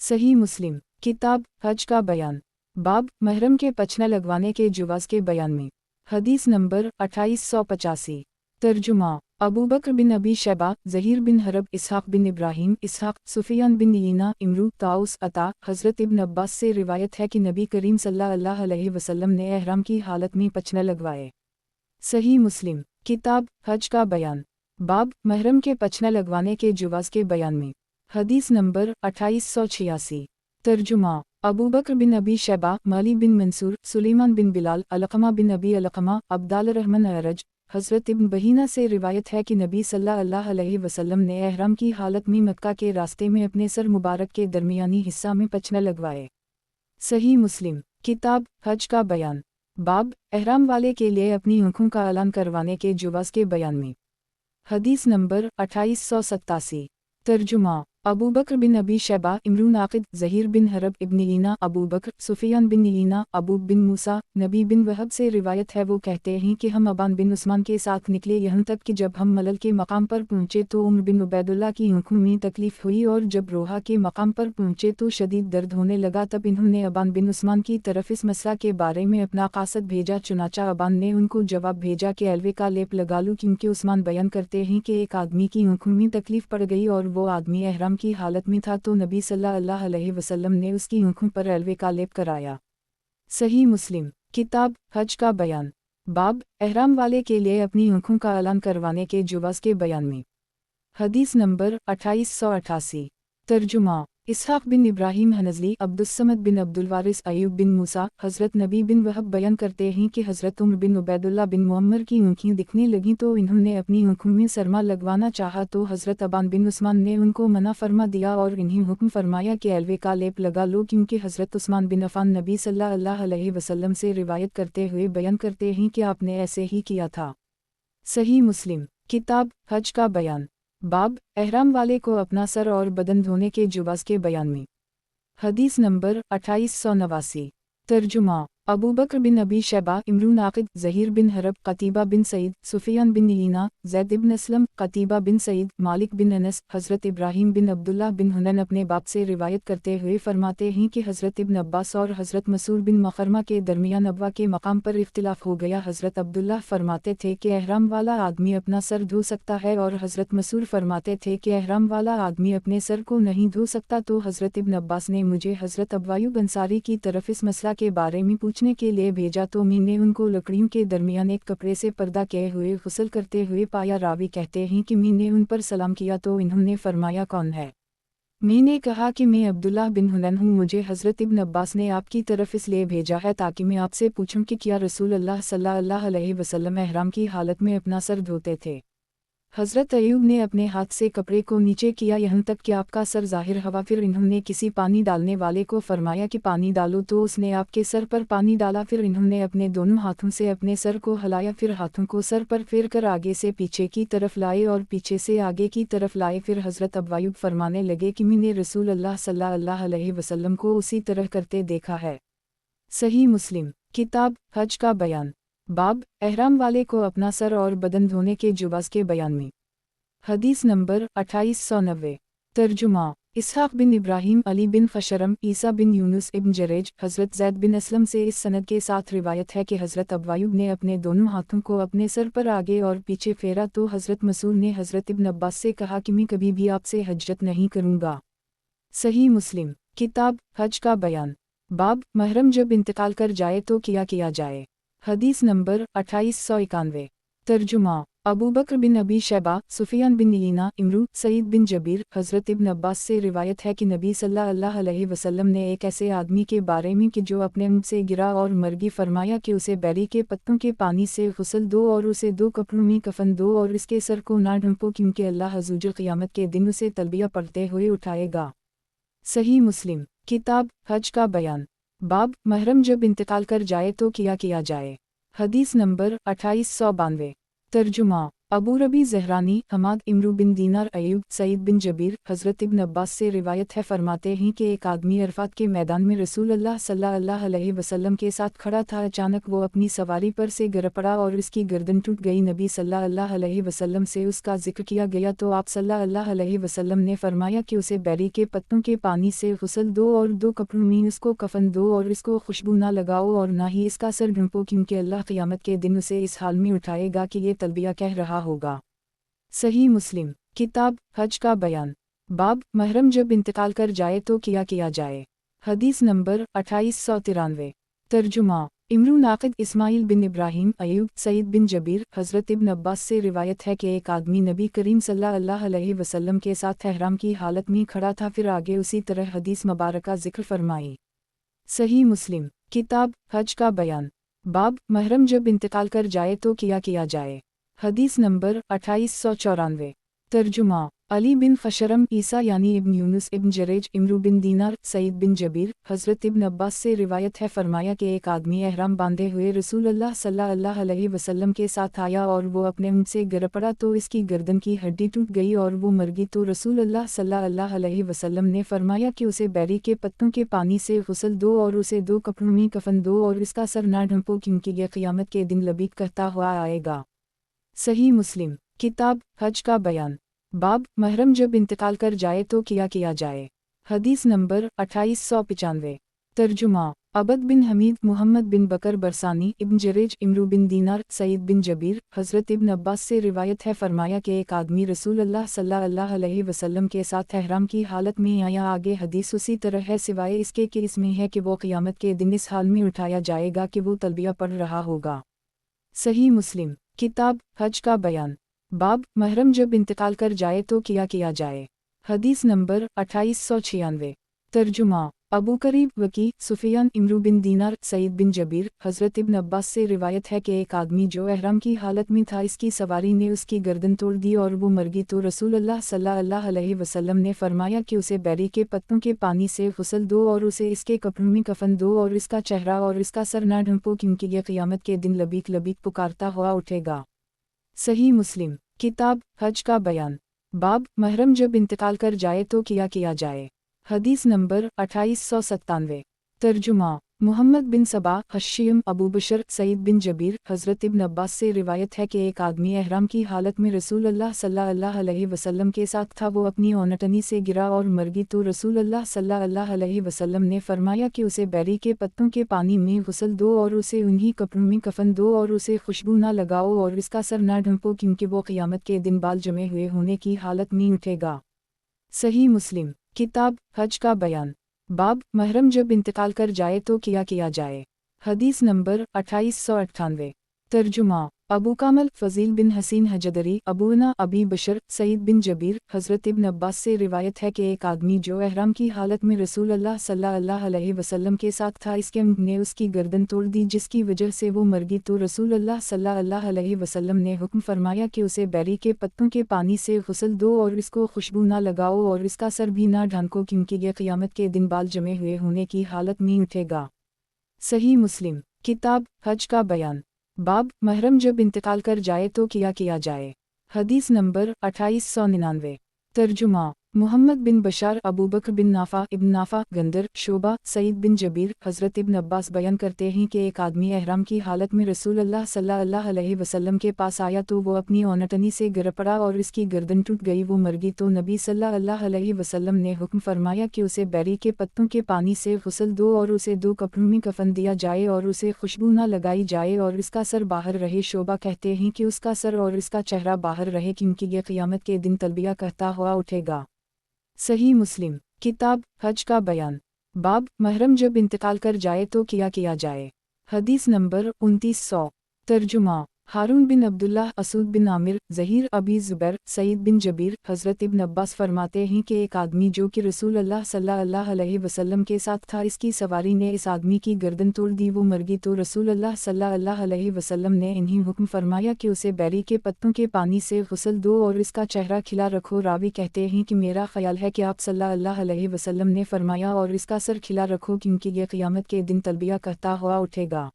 A: सही मुस्लिम किताब हज का बयान। बाब महरम के पचना लगवाने के जुवाज़ के बयान में। हदीस नंबर 2885। तर्जुमा अबू बकर बिन अबी शैबा, ज़हीर बिन हरब, इसहाक़ बिन इब्राहीम, इसहाक़, सुफ़ियान बिन यीना, इमरू, ताउस, अता, हज़रत इब्न अब्बास से रिवायत है कि नबी करीम सल्लल्लाहु अलैहि वसल्लम ने एहराम की हालत में पचना लगवाए। सही मुस्लिम किताब हज का बयान। बाब महरम के पचना लगवाने के जुवाज़ के बयान में। हदीस नंबर 2886। तर्जुमा अबू बकर बिन अबी शैबा, माली बिन मंसूर, सुलेमान बिन बिलाल, अलक़मा बिन अबी अलक़मा, अब्दाल रहमान अरज, हज़रत इब्न बहीना से रिवायत है कि नबी सल्लल्लाहु अलैहि वसल्लम ने एहराम की हालत में मक्का के रास्ते में अपने सर मुबारक के दरमियानी हिस्सा में पचना लगवाए। सही मुस्लिम किताब हज का बयान। बाब एहराम वाले के लिए अपनी आँखों का ऐलान करवाने के जुवाज़ के बयान में। हदीस नंबर 2887। तर्जुमा अबू बकर बिन अबी शैबा, इमरून आकिद, ज़हीर बिन हरब, इब्न ईना, अबू बकर, सुफियान बिन ईना, अबू बिन मूसा, नबी बिन वहब से रिवायत है, वो कहते हैं कि हम अबान बिन उस्मान के साथ निकले, यहाँ तक कि जब हम मलल के मकाम पर पहुँचे तो उमर बिन उबैदुल्लाह की आँखों में तकलीफ़ हुई, और जब रोहा के मकाम पर पहुँचे तो शदीद दर्द होने लगा। तब इन्होंने अबान बिन उस्मान की तरफ इस मसला के बारे में अपना कासद भेजा, चुनाचा अबान ने उनको जवाब भेजा कि अलवे का लेप लगा लूँ, क्योंकि उस्मान बयान करते हैं कि एक आदमी की आँखों में तकलीफ़ पड़ गई और वो आदमी एहराम की हालत में था, तो नबी सल्लल्लाहु अलैहि वसल्लम ने उसकी आँखों पर अलवे का लेप कराया। सही मुस्लिम किताब हज का बयान, बाब एहराम वाले के लिए अपनी आँखों का ऐलान करवाने के जवाज़ के बयान में। हदीस नंबर 2888। तर्जुमा इसहाक़ बिन इब्राहीम हनज़ली, अब्दुस्समद बिन अब्दुल वारिस, अय्यूब बिन मूसा, हज़रत नबी बिन वहब बयान करते हैं कि हज़रत उमर बिन उबैदुल्लाह बिन मुअम्मर की आँखें दिखने लगीं, तो इन्होंने अपनी आँखों में सरमा लगवाना चाहा, तो हज़रत अबान बिन उस्मान ने उनको मना फरमा दिया और इन्हें हुक्म फरमाया कि अलवे का लेप लगा लो, क्योंकि हज़रत उस्मान बिन अफ़ान नबी सल्लल्लाहु अलैहि वसल्लम से रिवायत करते हुए बयान करते हैं कि आपने ऐसे ही किया था। सही मुस्लिम किताब हज का बयान, बाब एहराम वाले को अपना सर और बदन धोने के जवाज़ के बयान में। हदीस नंबर 2889। तर्जुमा अबू बकर बिन अबी शैबा, इमरून आकिद, ज़हीर बिन हरब, कतीबा बिन सईद, सुफियान बिन ईना, ज़ैद इब्न असलम, कतीबा बिन सईद, मालिक बिन अनस, हज़रत इब्राहीम बिन अब्दुल्लाह बिन हुनैन अपने बाप से रिवायत करते हुए फरमाते हैं कि हज़रत इब्न अब्बास और हज़रत मसूर बिन मखरमा के दरमियान अब्वा के मकाम पर इख्तिलाफ हो गया। हज़रत अब्दुल्लाह फरमाते थे कि एहराम वाला आदमी अपना सर धो सकता है, और हज़रत मसूर फरमाते थे कि एहराम वाला आदमी अपने सर को नहीं धो सकता। तो हज़रत इब्न अब्बास ने मुझे हज़रत अबू अंसारी की तरफ इस मसला के बारे में पूछने के लिए भेजा, तो मैंने उनको लकड़ियों के दरमियान एक कपड़े से पर्दा किए हुए गुस्ल करते हुए पाया। रावी कहते हैं कि मैंने उन पर सलाम किया तो इन्होंने फरमाया कौन है? मैंने कहा कि मैं अब्दुल्लाह बिन हुनैन हूँ। मुझे हज़रत इब्न अब्बास ने आपकी तरफ इसलिए भेजा है ताकि मैं आपसे पूछूं कि क्या रसूल अल्लाह सल्लल्लाहु अलैहि वसल्लम एहराम की हालत में अपना सर धोते थे? हज़रत अय्यूब ने अपने हाथ से कपड़े को नीचे किया यहाँ तक कि आपका सर ज़ाहिर हवा। फिर इन्होंने किसी पानी डालने वाले को फरमाया कि पानी डालो, तो उसने आपके सर पर पानी डाला। फिर इन्होंने अपने दोनों हाथों से अपने सर को हिलाया, फिर हाथों को सर पर फेर कर आगे से पीछे की तरफ लाए और पीछे से आगे की तरफ लाए। फिर हज़रत अय्यूब फरमाने लगे कि मैंने रसूल अल्लाह सल्लल्लाहु अलैहि वसल्लम को उसी तरह करते देखा है। सही मुस्लिम किताब हज का बयान, बाब एहराम वाले को अपना सर और बदन धोने के जवाज़ के बयान में। हदीस नंबर 2890। तर्जुमा इसहाक़ बिन इब्राहीम, अली बिन खशरम, ईसा बिन यूनुस इब्न जरेज, हज़रत ज़ैद बिन असलम से इस सनद के साथ रिवायत है कि हज़रत अय्यूब ने अपने दोनों हाथों को अपने सर पर आगे और पीछे फेरा, तो हज़रत मसूर ने हज़रत इब्न अब्बास से कहा कि मैं कभी भी आपसे हजरत नहीं करूँगा। सही मुस्लिम किताब हज का बयान, बाब महरम जब इंतकाल कर जाए तो क्या किया जाए। हदीस नंबर 2891। तर्जुमा अबू बकर बिन अबी शैबा, सुफियान बिन ईना, इमरू, सईद बिन जबीर, हज़रत इब्न अब्बास से रिवायत है कि नबी सल्लल्लाहु अलैहि वसल्लम ने एक ऐसे आदमी के बारे में कि जो अपने मुँह से गिरा और मर गया, फरमाया कि उसे बैरी के पत्तों के पानी से गुस्ल दो और उसे 2 कपड़ों में कफन दो और इसके सर को ना ढंपो, क्योंकि अल्लाह अज़्ज़ क़यामत के दिन उसे तलबिया पढ़ते हुए उठाएगा। सही मुस्लिम किताब हज का बयान, बाब महरम जब इंतकाल कर जाए तो क्या किया जाए। हदीस नंबर 2892। तर्जुमा अबू रबी ज़हरानी, हमाद, इमरू बिन दीनार, अय्यूब, सईद बिन जबीर, हज़रत इब्न अब्बास से रिवायत है, फरमाते हैं कि एक आदमी अरफात के मैदान में रसूल अल्लाह सल्लल्लाहु अलैहि वसल्लम के साथ खड़ा था। अचानक वो अपनी सवारी पर से गिर पड़ा और इसकी गर्दन टूट गई। नबी सल्लल्लाहु अलैहि वसल्लम से उसका जिक्र किया गया तो आप सल्लल्लाहु अलैहि वसल्लम ने फरमाया कि उसे बैरी के पत्तों के पानी से गुस्ल दो और 2 कपड़ों में उसको कफन दो और इसको खुशबू ना लगाओ और ना ही इसका सर ढूंढो, क्योंकि अल्लाह क़यामत के दिन उसे इस हाल में उठाएगा कि ये तलबिया कह रहा होगा। सही मुस्लिम किताब हज का बयान, बाब महरम जब इंतकाल कर जाए तो क्या किया जाए। हदीस नंबर 2893। तर्जुमा इमरून आकिद, इस्माइल बिन इब्राहीम, अय्यूब, सईद बिन जबीर, हज़रत इब्न अब्बास से रिवायत है कि एक आदमी नबी करीम सल्लल्लाहु अलैहि वसल्लम के साथ एहराम की हालत में खड़ा था। फिर आगे उसी तरह हदीस मुबारका जिक्र फरमाई। सही मुस्लिम किताब हज का बयान, बाब महरम जब इंतकाल कर जाए तो क्या किया जाए। हदीस नंबर 2894। तर्जुमा अली बिन खशरम, ईसा यानी इब्न यूनुस, इब्न जरेज, इमरू बिन दीनार, सईद बिन जबीर, हज़रत इब्न अब्बास से रिवायत है, फरमाया कि एक आदमी एहराम बांधे हुए रसूलुल्लाह सल्लल्लाहु अलैहि वसल्लम के साथ आया और वो अपने ऊँट से गिर पड़ा तो इसकी गर्दन की हड्डी टूट गई और वो मर गई। तो रसूलुल्लाह सल्लल्लाहु अलैहि वसल्लम ने फरमाया कि उसे बैरी के पत्तों के पानी से गुस्ल दो और उसे 2 कपड़ों में कफन दो और इसका सर ना ढंपो, क्योंकि यह क़यामत के दिन लबीक करता हुआ आएगा। सही मुस्लिम। किताब हज का बयान। बाब महरम जब इंतकाल कर जाए तो क्या किया जाए। हदीस नंबर 2895। तर्जुमा। अबद बिन हमीद, मुहम्मद बिन बकर बरसानी, इब्न जरेज, इमरू बिन दीनार, सईद बिन जबीर, हज़रत इब्न अब्बास से रिवायत है, फरमाया कि एक आदमी रसूलुल्लाह सल्लल्लाहु अलैहि वसल्लम के साथ एहराम की हालत में आया। आगे हदीस उसी तरह है सिवाय इसके कि इसमें है कि वो क़यामत के दिन इस हाल में उठाया जाएगा कि वो तलबिया पढ़ रहा होगा। सही मुस्लिम। किताब हज का बयान। बाब महरम जब इंतकाल कर जाए तो क्या किया जाए। हदीस नंबर 2896। तर्जुमा। अबू करीब, वकी, सुफियान, इमरू बिन दीनार, सईद बिन जबीर, हज़रत इब्न अब्बास से रिवायत है कि एक आदमी जो एहराम की हालत में था इसकी सवारी ने उसकी गर्दन तोड़ दी और वो मर गई। तो रसूलुल्लाह सल्लल्लाहु अलैहि वसल्लम ने फरमाया कि उसे बैरी के पत्तों के पानी से गुस्ल दो और उसे इसके कपड़ों में कफन दो और इसका चेहरा और इसका सर ना ढंपो, क्योंकि यह क़यामत के दिन लबीक लबीक पुकारता हुआ उठेगा। सही मुस्लिम। किताब हज का बयान। बाब महरम जब इंतकाल कर जाए तो क्या किया जाए। हदीस नंबर 2897। तर्जुमा। मुहम्मद बिन सबा, हश्यम, अबू बशर, सईद बिन जबीर, हज़रत इब्न अब्बास से रिवायत है कि एक आदमी एहराम की हालत में रसूलुल्लाह सल्लल्लाहु अलैहि वसल्लम के साथ था। वो अपनी ओनटनी से गिरा और मर गई। तो रसूलुल्लाह सल्लल्लाहु अलैहि वसल्लम ने फरमाया कि उसे बैरी के पत्तों के पानी में गुस्ल दो और उसे उन्हीं कपड़ों में कफन दो और उसे खुशबू ना लगाओ और इसका सर ना ढंपो, क्योंकि वो क़यामत के दिन बाल जमे हुए होने की हालत में उठेगा। सही मुस्लिम। किताब हज का बयान। बाब महरम जब इंतकाल कर जाए तो क्या किया जाए। हदीस नंबर 2898। तर्जुमा। अबू कामल, फ़ज़ील बिन हसीन हजदरी, अबूना अबी बशर, सईद बिन जबीर, हज़रत इब्न अब्बास से रिवायत है कि एक आदमी जो एहराम की हालत में रसूलुल्लाह सल्लल्लाहु अलैहि वसल्लम के साथ था इसके ऊँट ने उसकी गर्दन तोड़ दी जिसकी वजह से वो मर गई। तो रसूलुल्लाह सल्लल्लाहु अलैहि वसल्लम ने हुक्म फरमाया कि उसे बैरी के पत्तों के पानी से गुस्ल दो और इसको खुशबू ना लगाओ और इसका सर भी ना ढांको, क्योंकि यह क़यामत के दिन बाल जमे हुए होने की हालत में उठेगा। सही मुस्लिम। किताब हज का बयान। बाब महरम जब इंतकाल कर जाए तो क्या किया जाए। हदीस नंबर 2899। तर्जुमा। मुहम्मद बिन बशार, अबू बकर बिन नाफा, इब्न नाफा, गंदर, शोबा, सईद बिन जबीर, हज़रत इब्न अब्बास बयान करते हैं कि एक आदमी एहराम की हालत में रसूलुल्लाह सल्लल्लाहु अलैहि वसल्लम के पास आया तो वो अपनी ओनटनी से गिर पड़ा और इसकी गर्दन टूट गई, वो मर गई। तो नबी सल्लल्लाहु अलैहि वसल्लम ने हुक्म फरमाया कि उसे बैरी के पत्तों के पानी से गुस्ल दो और उसे 2 कपड़ों में कफन दिया जाए और उसे खुशबू ना लगाई जाए और इसका सर बाहर रहे। शोबा कहते हैं कि उसका सर और इसका चेहरा बाहर रहे, क्योंकि यह क़यामत के दिन तलबिया कहता हुआ उठेगा। सही मुस्लिम। किताब हज का बयान। बाब महरम जब इंतकाल कर जाए तो क्या किया जाए। हदीस नंबर 2900। तर्जुमा। हारून बिन अब्दुल्लाह, असूद बिन आमिर, ज़हीर, अबी ज़ुबैर, सईद बिन जबीर, हज़रत इब्न अब्बास फरमाते हैं कि एक आदमी जो कि रसूलुल्लाह सल्लल्लाहु अलैहि वसल्लम के साथ था इसकी सवारी ने इस आदमी की गर्दन तोड़ दी, वो मर गई। तो रसूलुल्लाह सल्लल्लाहु अलैहि वसल्लम ने इन्हीं हुक्म फरमाया कि उसे बैरी के पत्तों के पानी से गुस्ल दो और इसका चेहरा खिला रखो। रावी कहते हैं कि मेरा ख्याल है कि आप सल्लल्लाहु अलैहि वसल्लम ने फरमाया और इसका सर खिला रखो, क्योंकि यह क़यामत के दिन तलबिया कहता हुआ उठेगा।